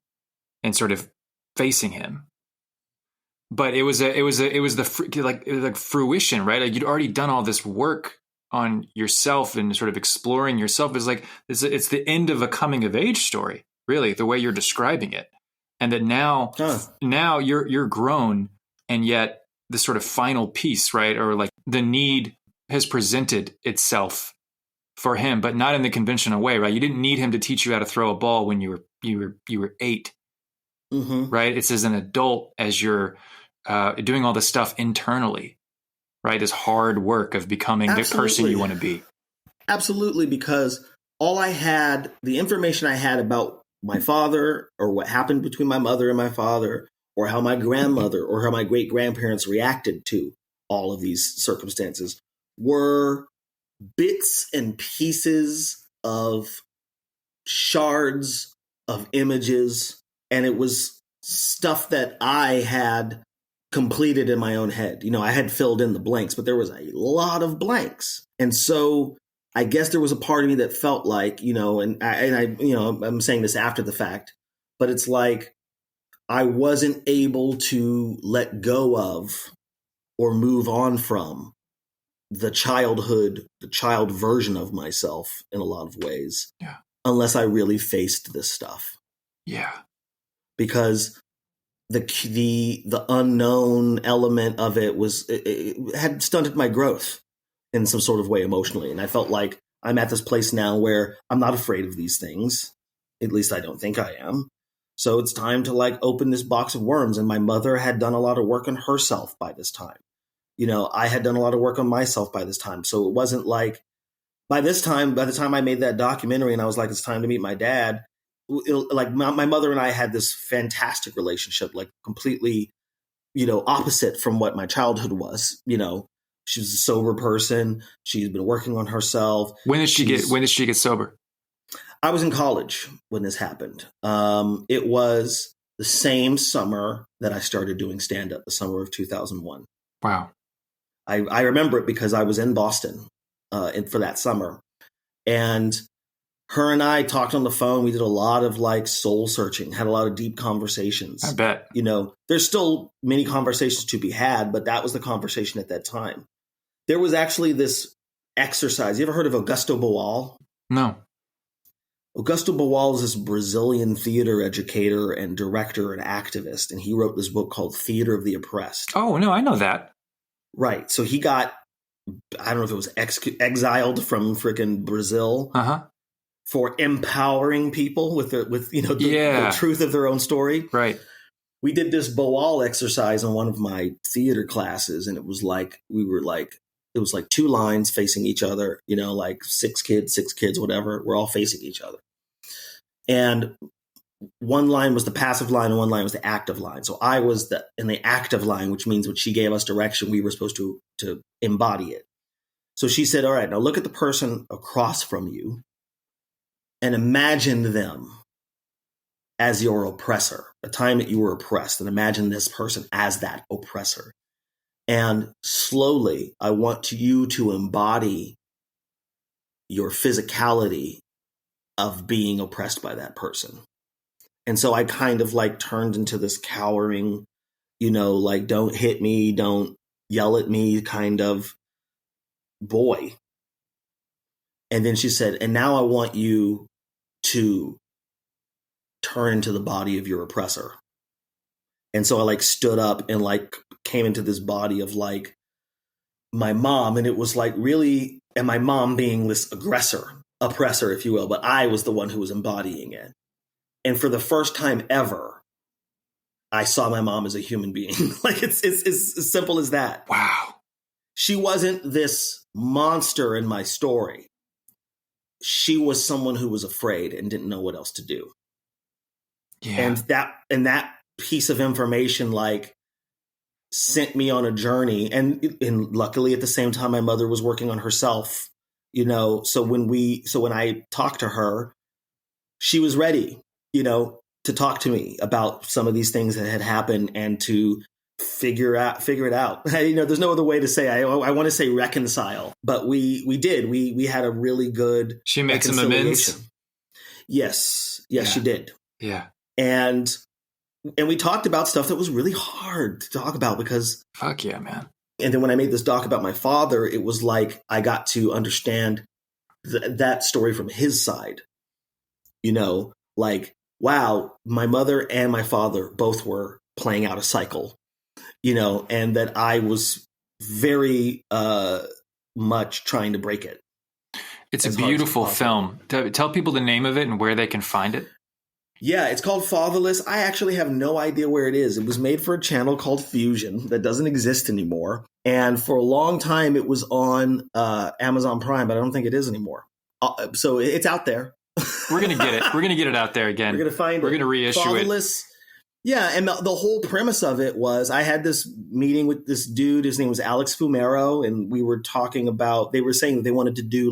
and sort of facing him. But it was the fruition, right? Like you'd already done all this work on yourself and sort of exploring yourself. It's the end of a coming of age story, really, the way you're describing it. And that now you're grown, and yet the sort of final piece, right? Or like the need has presented itself for him, but not in the conventional way, right? You didn't need him to teach you how to throw a ball when you were 8, right? It's as an adult, as you're doing all this stuff internally, right? This hard work of becoming the person you want to be. Absolutely, because the information I had about my father, or what happened between my mother and my father, or how my grandmother or how my great grandparents reacted to all of these circumstances, were bits and pieces of shards of images. And it was stuff that I had completed in my own head. I had filled in the blanks, but there was a lot of blanks. And so I guess there was a part of me that felt like, I'm saying this after the fact, but it's like I wasn't able to let go of or move on from the child version of myself in a lot of ways. Yeah. Unless I really faced this stuff. Yeah. Because the unknown element of it had stunted my growth in some sort of way emotionally. And I felt like I'm at this place now where I'm not afraid of these things. At least I don't think I am. So it's time to like open this box of worms. And my mother had done a lot of work on herself by this time. I had done a lot of work on myself by this time. So it wasn't like by the time I made that documentary and I was like, it's time to meet my dad, like my mother and I had this fantastic relationship, like completely, opposite from what my childhood was. She was a sober person. She's been working on herself. When did she get sober? I was in college when this happened. It was the same summer that I started doing stand-up, the summer of 2001. Wow. I remember it because I was in Boston for that summer. And her and I talked on the phone. We did a lot of like soul searching, had a lot of deep conversations. I bet. There's still many conversations to be had, but that was the conversation at that time. There was actually this exercise. You ever heard of Augusto Boal? No. Augusto Boal is this Brazilian theater educator and director and activist, and he wrote this book called Theater of the Oppressed. Oh, no, I know that. Right. So he got, I don't know if it was exiled from freaking Brazil for empowering people with the truth of their own story. Right. We did this Boal exercise on one of my theater classes, and it was like, it was like 2 lines facing each other, like 6 kids, whatever. We're all facing each other. And one line was the passive line and one line was the active line. So I was in the active line, which means when she gave us direction, we were supposed to embody it. So she said, all right, now look at the person across from you and imagine them as your oppressor, a time that you were oppressed, and imagine this person as that oppressor. And slowly, I want you to embody your physicality of being oppressed by that person. And so I kind of like turned into this cowering, like don't hit me, don't yell at me kind of boy. And then she said, and now I want you to turn into the body of your oppressor. And so I like stood up and like came into this body of like my mom. And it was like really, and my mom being this oppressor, if you will, but I was the one who was embodying it. And for the first time ever, I saw my mom as a human being. Like it's as simple as that. Wow. She wasn't this monster in my story. She was someone who was afraid and didn't know what else to do. Yeah. And that piece of information like sent me on a journey. And luckily at the same time, my mother was working on herself, so when I talked to her, she was ready, to talk to me about some of these things that had happened and to figure it out. There's no other way to say. I want to say reconcile, but we did. We had a really good. She made some amends. Yes, Yeah. she did. Yeah, and we talked about stuff that was really hard to talk about because. Fuck yeah, man. And then when I made this doc about my father, it was like I got to understand that story from his side. Like, wow, my mother and my father both were playing out a cycle, and that I was very much trying to break it. It's a beautiful film. Tell people the name of it and where they can find it. Yeah, it's called Fatherless. I actually have no idea where it is. It was made for a channel called Fusion that doesn't exist anymore. And for a long time, it was on Amazon Prime, but I don't think it is anymore. So it's out there. We're going to get it. We're going to get it out there again. We're going to find it. We're going to reissue Fatherless. It. Yeah, and the whole premise of it was I had this meeting with this dude. His name was Alex Fumero, and we were talking about, they were saying that they wanted to do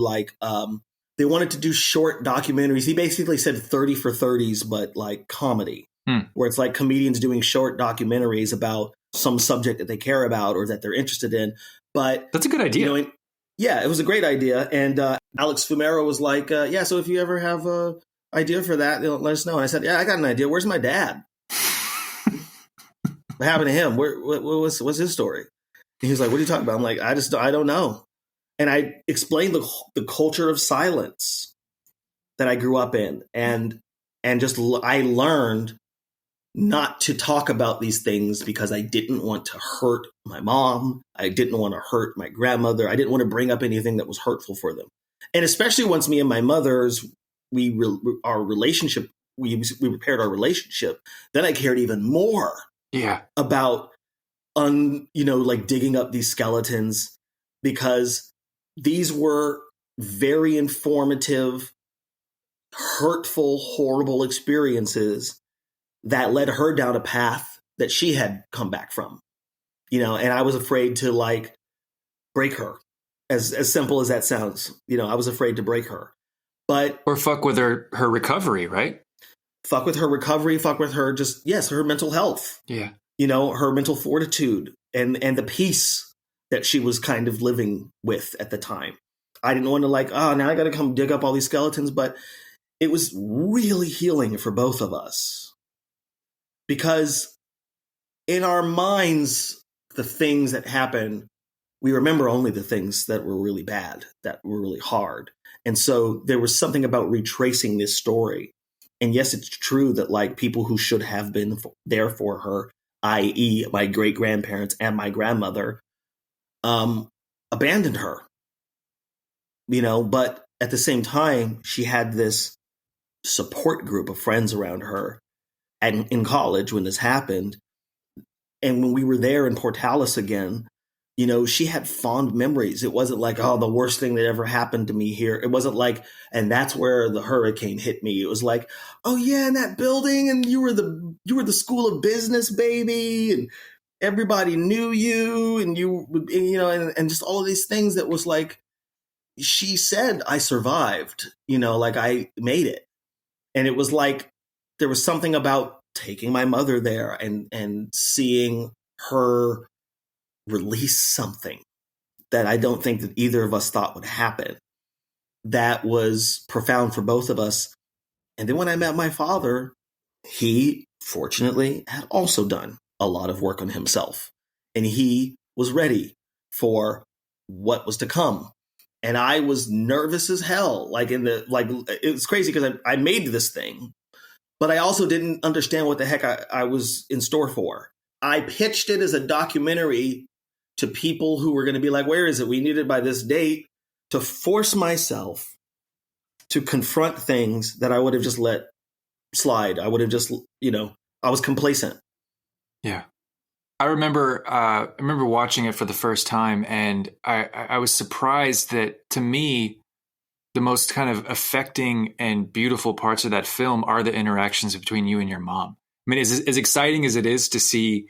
they wanted to do short documentaries. He basically said 30 for 30s, but like comedy, where it's like comedians doing short documentaries about some subject that they care about or that they're interested in. But that's a good idea. Yeah, it was a great idea. And Alex Fumero was like, yeah, so if you ever have an idea for that, let us know. And I said, yeah, I got an idea. Where's my dad? What happened to him? What's his story? And he was like, what are you talking about? I'm like, I don't know. And I explained the culture of silence that I grew up in. And just I learned not to talk about these things because I didn't want to hurt my mom. I didn't want to hurt my grandmother. I didn't want to bring up anything that was hurtful for them. And especially once me and my mother's, our relationship, we repaired our relationship, then I cared even more about, like digging up these skeletons, because these were very informative, hurtful, horrible experiences that led her down a path that she had come back from, and I was afraid to like break her, as simple as that sounds. I was afraid to break her, or fuck with her recovery, right? Fuck with her recovery, fuck with her her mental health. Yeah. Her mental fortitude and the peace that she was kind of living with at the time. I didn't want to now I got to come dig up all these skeletons, but it was really healing for both of us. Because in our minds, the things that happen, we remember only the things that were really bad, that were really hard. And so there was something about retracing this story. And yes, it's true that like people who should have been there for her, i.e. my great-grandparents and my grandmother, abandoned her, but at the same time, she had this support group of friends around her and in college when this happened. And when we were there in Portales again, she had fond memories. It wasn't like, oh, the worst thing that ever happened to me here. It wasn't like, and that's where the hurricane hit me. It was like, oh yeah, in that building, and you were the School of Business baby, and everybody knew you, and and just all of these things that was like, she said, I survived, like I made it. And it was like, there was something about taking my mother there and seeing her release something that I don't think that either of us thought would happen. That was profound for both of us. And then when I met my father, he fortunately had also done a lot of work on himself, and he was ready for what was to come. And I was nervous as hell. It was crazy because I made this thing, but I also didn't understand what the heck I was in store for. I pitched it as a documentary to people who were going to be like, where is it? We need it by this date, to force myself to confront things that I would have just let slide. I would have just, I was complacent. Yeah. I remember watching it for the first time, and I was surprised that, to me, the most kind of affecting and beautiful parts of that film are the interactions between you and your mom. I mean, as exciting as it is to see,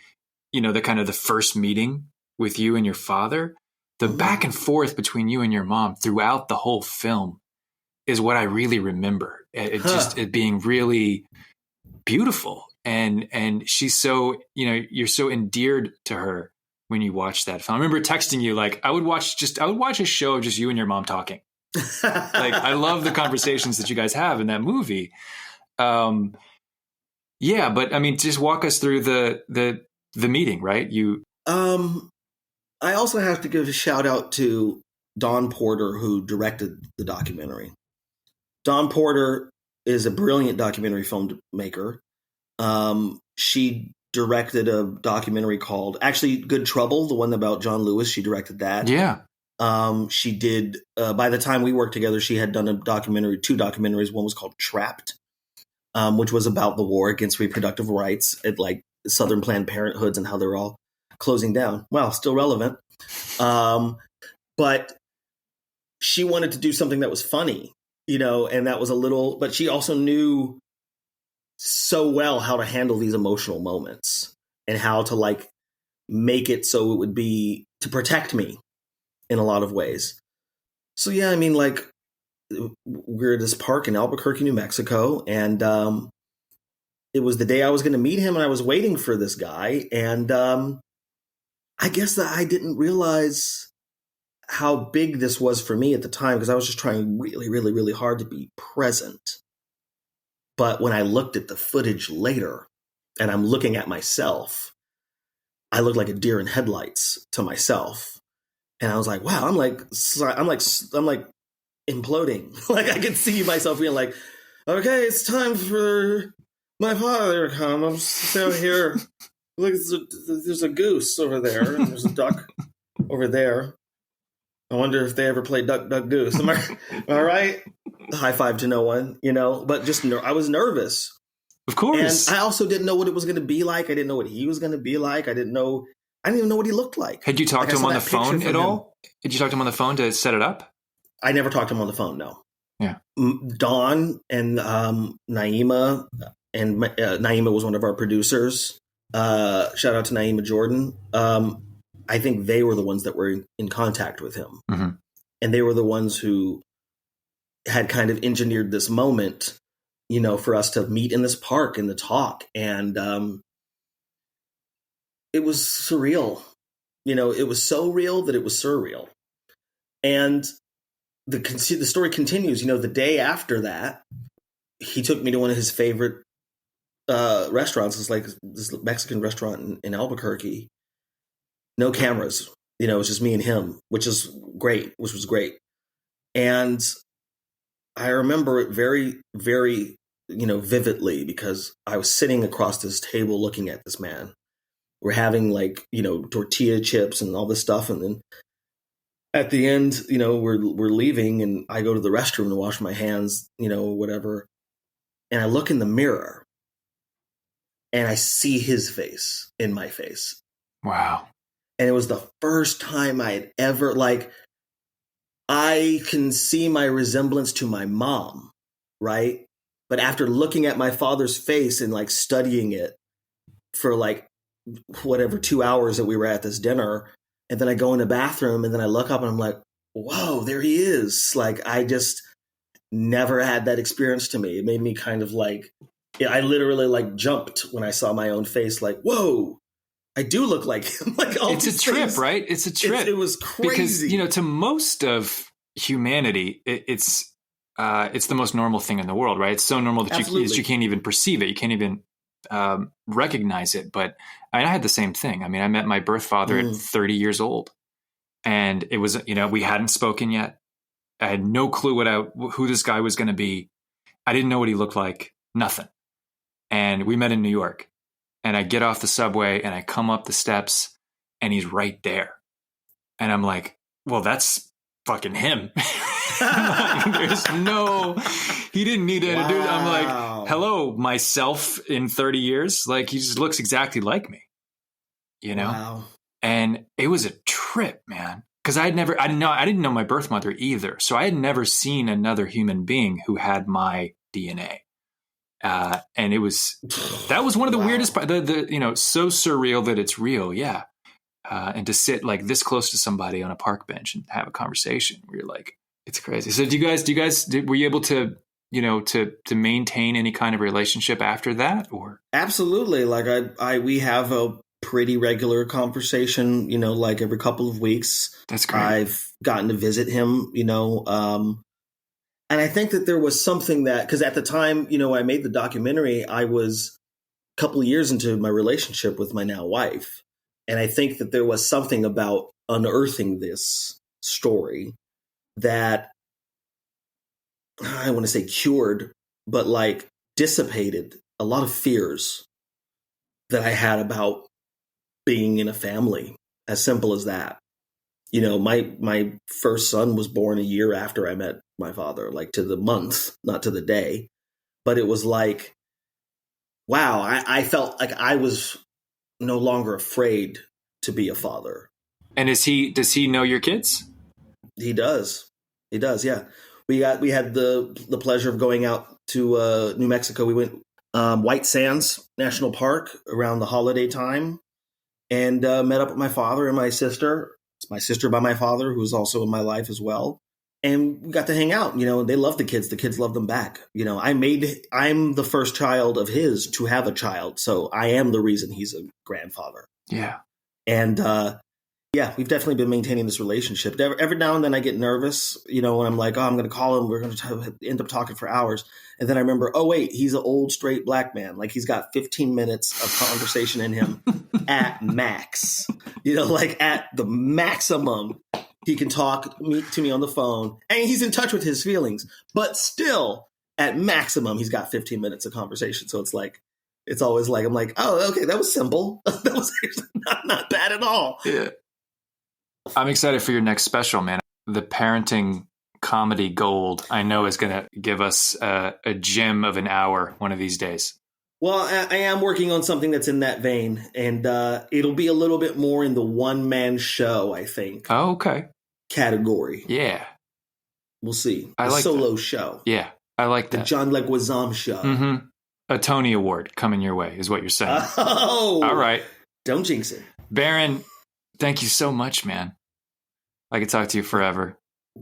the kind of the first meeting with you and your father, the back and forth between you and your mom throughout the whole film is what I really remember. It being really beautiful, and she's so, you're so endeared to her when you watch that film. I remember texting you, like, I would watch a show of just you and your mom talking. Like, I love the conversations that you guys have in that movie. Yeah, but I mean, just walk us through the meeting, right? I also have to give a shout out to Dawn Porter, who directed the documentary. Dawn Porter is a brilliant documentary filmmaker. She directed a documentary called, actually, Good Trouble, the one about John Lewis. She directed that. Yeah. She did, by the time we worked together, she had done two documentaries. One was called Trapped, which was about the war against reproductive rights at like Southern Planned Parenthoods and how they're all closing down. Well, still relevant. But she wanted to do something that was funny, and that was but she also knew so well how to handle these emotional moments and how to like make it so it would be to protect me in a lot of ways. So yeah, I mean, like, we're at this park in Albuquerque, New Mexico, and it was the day I was going to meet him, and I was waiting for this guy, and I guess that I didn't realize how big this was for me at the time, because I was just trying really, really, really hard to be present. But when I looked at the footage later, and I'm looking at myself, I looked like a deer in headlights to myself. And I was like, wow, I'm like imploding. Like, I could see myself being like, okay, it's time for my father to come. I'm still here. Look, there's a goose over there. And there's a duck over there. I wonder if they ever play Duck, Duck, Goose. Am I right? High five to no one, but just I was nervous. Of course. And I also didn't know what it was going to be like. I didn't know what he was going to be like. I didn't even know what he looked like. Had you talked to him on the phone at all? Did you talk to him on the phone to set it up? I never talked to him on the phone, no. Yeah. Dawn and Naima, and Naima was one of our producers. Shout out to Naima Jordan. I think they were the ones that were in contact with him. Mm-hmm. And they were the ones who had kind of engineered this moment, for us to meet in this park and to talk. And it was surreal. It was so real that it was surreal. And the story continues. The day after that, he took me to one of his favorite restaurants. It's like this Mexican restaurant in Albuquerque. No cameras. It was just me and him, which was great. And I remember it very, very, vividly, because I was sitting across this table looking at this man. We're having like, tortilla chips and all this stuff. And then at the end, we're leaving, and I go to the restroom to wash my hands, whatever. And I look in the mirror and I see his face in my face. Wow. And it was the first time I had ever, I can see my resemblance to my mom, right? But after looking at my father's face and studying it for 2 hours that we were at this dinner, and then I go in the bathroom and then I look up and I'm like, whoa, there he is. I just never had that experience to me. It made me kind of I literally jumped when I saw my own face, whoa. I do look like him. It's a trip, things. Right? It's a trip. It was crazy. Because, to most of humanity, it's the most normal thing in the world, right? It's so normal that you can't even perceive it. You can't even recognize it. But I had the same thing. I mean, I met my birth father at 30 years old, and it was, we hadn't spoken yet. I had no clue who this guy was going to be. I didn't know what he looked like. Nothing. And we met in New York. And I get off the subway and I come up the steps and he's right there. And I'm like, well, that's fucking him. He didn't need to do it. I'm like, hello, myself in 30 years. He just looks exactly like me, Wow. And it was a trip, man. Cause I didn't know my birth mother either. So I had never seen another human being who had my DNA. And that was one of the weirdest parts, so surreal that it's real. Yeah. And to sit this close to somebody on a park bench and have a conversation where you're like, it's crazy. So were you able to to maintain any kind of relationship after that? Or Absolutely. Like we have a pretty regular conversation, like every couple of weeks. That's great. I've gotten to visit him, and I think that there was something that, because at the time, I made the documentary, I was a couple of years into my relationship with my now wife. And I think that there was something about unearthing this story that I want to say cured, but like dissipated a lot of fears that I had about being in a family, as simple as that. My first son was born a year after I met my father, like to the month, not to the day. But it was like, wow, I felt like I was no longer afraid to be a father. And does he know your kids? He does. Yeah. We had the pleasure of going out to New Mexico. We went White Sands National Park around the holiday time and met up with my father and my sister. It's my sister by my father, who's also in my life as well. And we got to hang out. They love the kids. The kids love them back. I'm the first child of his to have a child. So I am the reason he's a grandfather. Yeah. And yeah, we've definitely been maintaining this relationship. Every now and then I get nervous, when I'm like, oh, I'm going to call him. We're going to end up talking for hours. And then I remember, oh, wait, he's an old straight black man. Like he's got 15 minutes of conversation in him at max, like at the maximum. He can talk to me on the phone and he's in touch with his feelings. But still, at maximum, he's got 15 minutes of conversation. So it's always like, I'm like, oh, okay, that was simple. That was actually not bad at all. Yeah. I'm excited for your next special, man. The parenting comedy gold, I know, is going to give us a gem of an hour one of these days. Well, I am working on something that's in that vein, and it'll be a little bit more in the one-man show, I think. Oh, okay. Category. Yeah. We'll see. I like solo that. Show. Yeah, I like that. The John Leguizamo show. Mm-hmm. A Tony Award coming your way is what you're saying. Oh! All right. Don't jinx it. Baron, thank you so much, man. I could talk to you forever.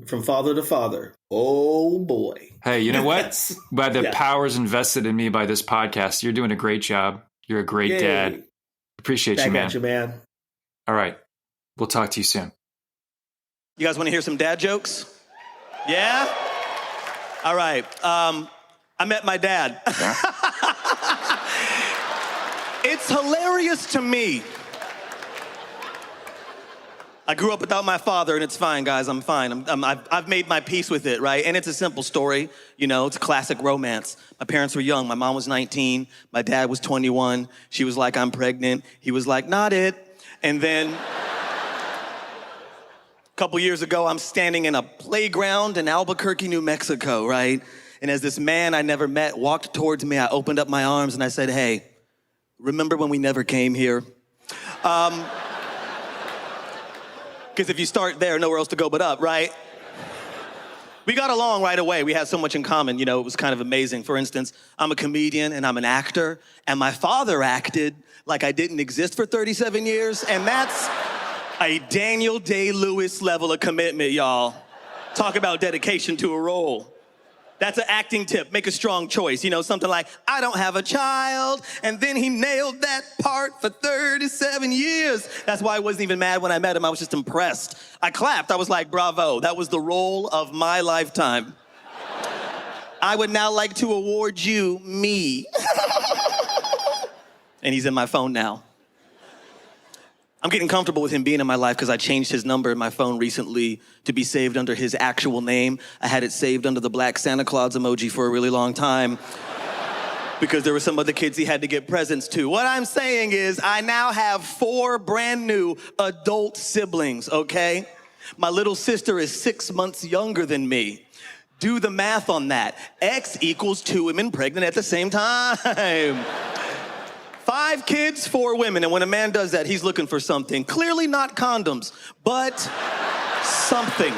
From father to father. Oh, boy. Hey, you know what? By the powers invested in me by this podcast, you're doing a great job. You're a great dad. Appreciate you, man. Back at you, man. All right. We'll talk to you soon. You guys want to hear some dad jokes? Yeah? All right. I met my dad. It's hilarious to me. I grew up without my father, and it's fine, guys. I'm fine. I've made my peace with it, right? And it's a simple story. It's a classic romance. My parents were young. My mom was 19. My dad was 21. She was like, I'm pregnant. He was like, not it. And then a couple years ago, I'm standing in a playground in Albuquerque, New Mexico, right? And as this man I never met walked towards me, I opened up my arms and I said, hey, remember when we never came here? Because if you start there, nowhere else to go but up, right? We got along right away. We had so much in common. It was kind of amazing. For instance, I'm a comedian and I'm an actor, and my father acted like I didn't exist for 37 years, and that's a Daniel Day-Lewis level of commitment, y'all. Talk about dedication to a role. That's an acting tip. Make a strong choice. Something like, I don't have a child. And then he nailed that part for 37 years. That's why I wasn't even mad when I met him. I was just impressed. I clapped. I was like, bravo. That was the role of my lifetime. I would now like to award you me. And he's in my phone now. I'm getting comfortable with him being in my life because I changed his number in my phone recently to be saved under his actual name. I had it saved under the black Santa Claus emoji for a really long time because there were some other kids he had to get presents to. What I'm saying is I now have 4 brand new adult siblings, okay? My little sister is 6 months younger than me. Do the math on that. X equals 2 women pregnant at the same time. 5 kids, 4 women, and when a man does that, he's looking for something. Clearly not condoms, but something.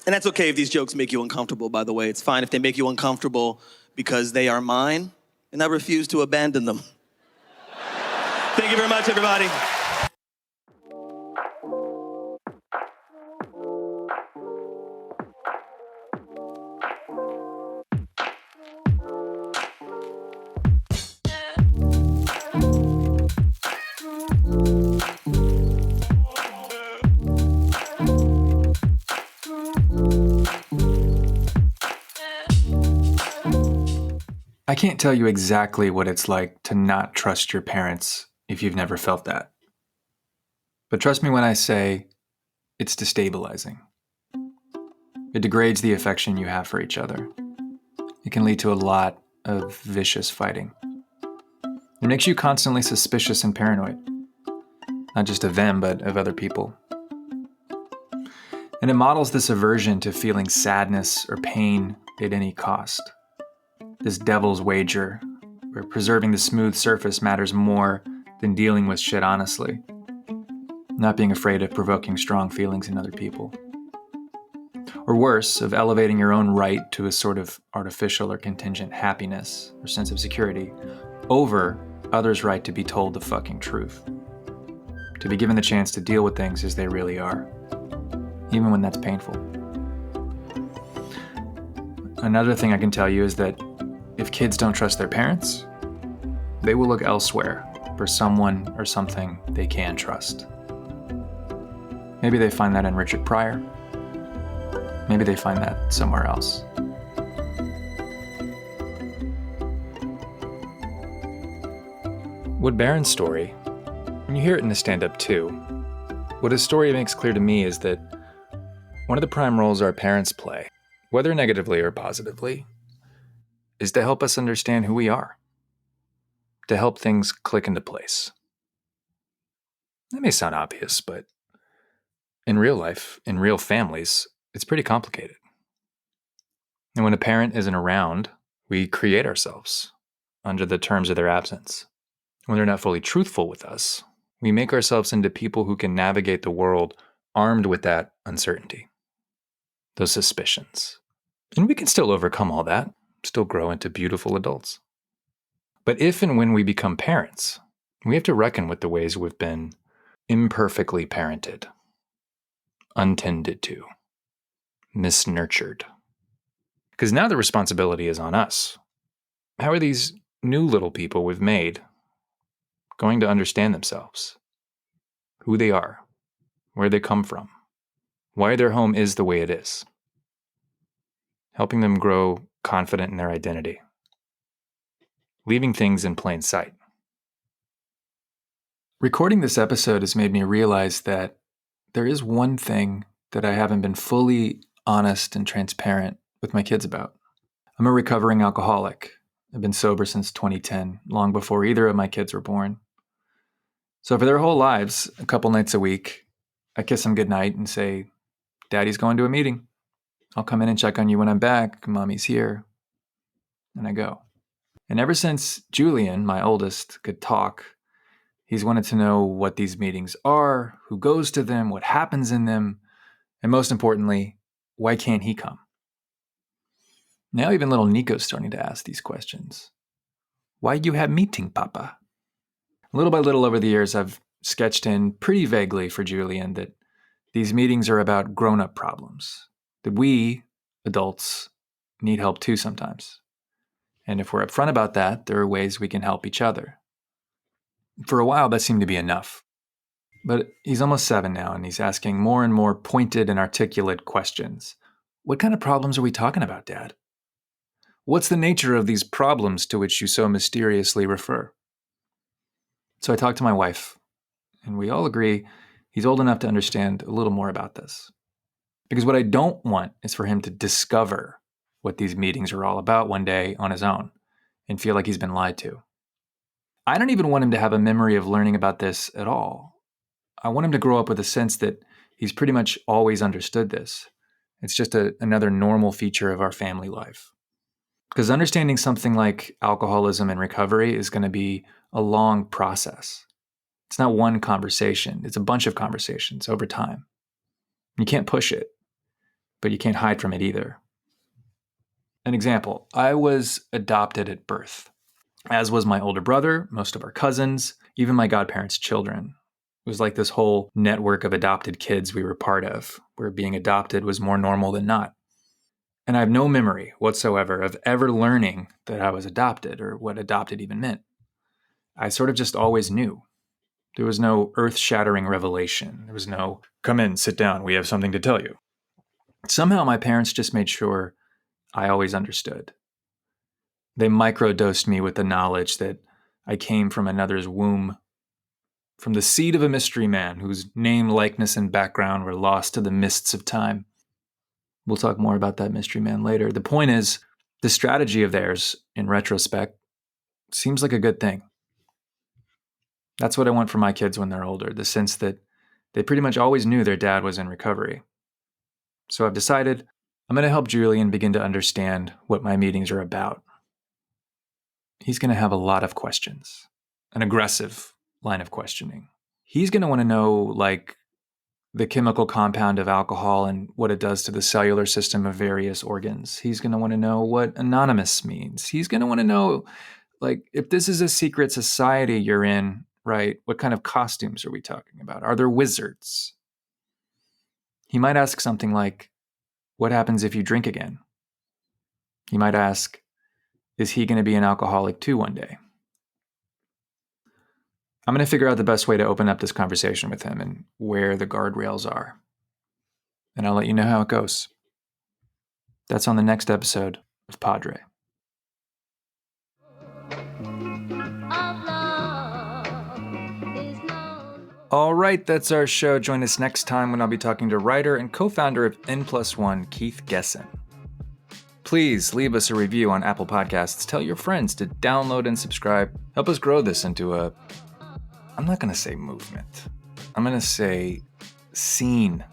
And that's okay if these jokes make you uncomfortable, by the way. It's fine if they make you uncomfortable because they are mine, and I refuse to abandon them. Thank you very much, everybody. I can't tell you exactly what it's like to not trust your parents if you've never felt that. But trust me when I say it's destabilizing. It degrades the affection you have for each other. It can lead to a lot of vicious fighting. It makes you constantly suspicious and paranoid, not just of them, but of other people. And it models this aversion to feeling sadness or pain at any cost. This devil's wager, where preserving the smooth surface matters more than dealing with shit honestly. Not being afraid of provoking strong feelings in other people. Or worse, of elevating your own right to a sort of artificial or contingent happiness or sense of security over others' right to be told the fucking truth. To be given the chance to deal with things as they really are, even when that's painful. Another thing I can tell you is that if kids don't trust their parents, they will look elsewhere for someone or something they can trust. Maybe they find that in Richard Pryor. Maybe they find that somewhere else. What Baron's story, and you hear it in the stand-up too, what his story makes clear to me is that one of the prime roles our parents play, whether negatively or positively, is to help us understand who we are, to help things click into place. That may sound obvious, but in real life, in real families, it's pretty complicated. And when a parent isn't around, we create ourselves under the terms of their absence. When they're not fully truthful with us, we make ourselves into people who can navigate the world armed with that uncertainty, those suspicions. And we can still overcome all that, still grow into beautiful adults. But if and when we become parents, we have to reckon with the ways we've been imperfectly parented, untended to, misnurtured. Because now the responsibility is on us. How are these new little people we've made going to understand themselves, who they are, where they come from, why their home is the way it is? Helping them grow confident in their identity, leaving things in plain sight. Recording this episode has made me realize that there is one thing that I haven't been fully honest and transparent with my kids about. I'm a recovering alcoholic. I've been sober since 2010, long before either of my kids were born. So for their whole lives, a couple nights a week, I kiss them goodnight and say, Daddy's going to a meeting. I'll come in and check on you when I'm back. Mommy's here. And I go. And ever since Julian, my oldest, could talk, he's wanted to know what these meetings are, who goes to them, what happens in them, and most importantly, why can't he come? Now even little Nico's starting to ask these questions. Why you have meeting, Papa? Little by little over the years, I've sketched in pretty vaguely for Julian that these meetings are about grown-up problems, that we, adults, need help too sometimes. And if we're upfront about that, there are ways we can help each other. For a while, that seemed to be enough. But he's almost 7 now, and he's asking more and more pointed and articulate questions. What kind of problems are we talking about, Dad? What's the nature of these problems to which you so mysteriously refer? So I talked to my wife, and we all agree he's old enough to understand a little more about this. Because what I don't want is for him to discover what these meetings are all about one day on his own and feel like he's been lied to. I don't even want him to have a memory of learning about this at all. I want him to grow up with a sense that he's pretty much always understood this. It's just another normal feature of our family life. Because understanding something like alcoholism and recovery is going to be a long process. It's not one conversation. It's a bunch of conversations over time. You can't push it, but you can't hide from it either. An example, I was adopted at birth, as was my older brother, most of our cousins, even my godparents' children. It was like this whole network of adopted kids we were part of, where being adopted was more normal than not. And I have no memory whatsoever of ever learning that I was adopted or what adopted even meant. I sort of just always knew. There was no earth-shattering revelation. There was no, come in, sit down, we have something to tell you. Somehow my parents just made sure I always understood. They microdosed me with the knowledge that I came from another's womb, from the seed of a mystery man whose name, likeness, and background were lost to the mists of time. We'll talk more about that mystery man later. The point is, the strategy of theirs, in retrospect, seems like a good thing. That's what I want for my kids when they're older, the sense that they pretty much always knew their dad was in recovery. So I've decided I'm going to help Julian begin to understand what my meetings are about. He's going to have a lot of questions, an aggressive line of questioning. He's going to want to know, like, the chemical compound of alcohol and what it does to the cellular system of various organs. He's going to want to know what anonymous means. He's going to want to know, like, if this is a secret society you're in, right, what kind of costumes are we talking about? Are there wizards? He might ask something like, what happens if you drink again? He might ask, is he going to be an alcoholic too one day? I'm going to figure out the best way to open up this conversation with him and where the guardrails are. And I'll let you know how it goes. That's on the next episode of PODRE. All right, that's our show. Join us next time when I'll be talking to writer and co-founder of N+1, Keith Gesson. Please leave us a review on Apple Podcasts. Tell your friends to download and subscribe. Help us grow this into I'm not going to say movement. I'm going to say scene.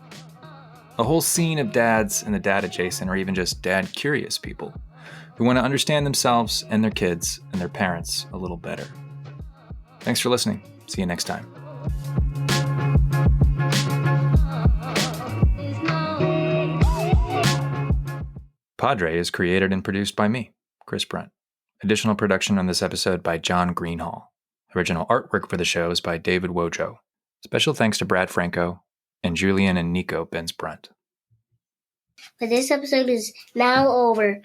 A whole scene of dads and the dad adjacent, or even just dad curious people who want to understand themselves and their kids and their parents a little better. Thanks for listening. See you next time. PODRE is created and produced by me, Chris Brunt. Additional production on this episode by John Greenhall. Original artwork for the show is by David Wojo. Special thanks to Brad Franco and Julian and Nico Benz-Brunt. But this episode is now over.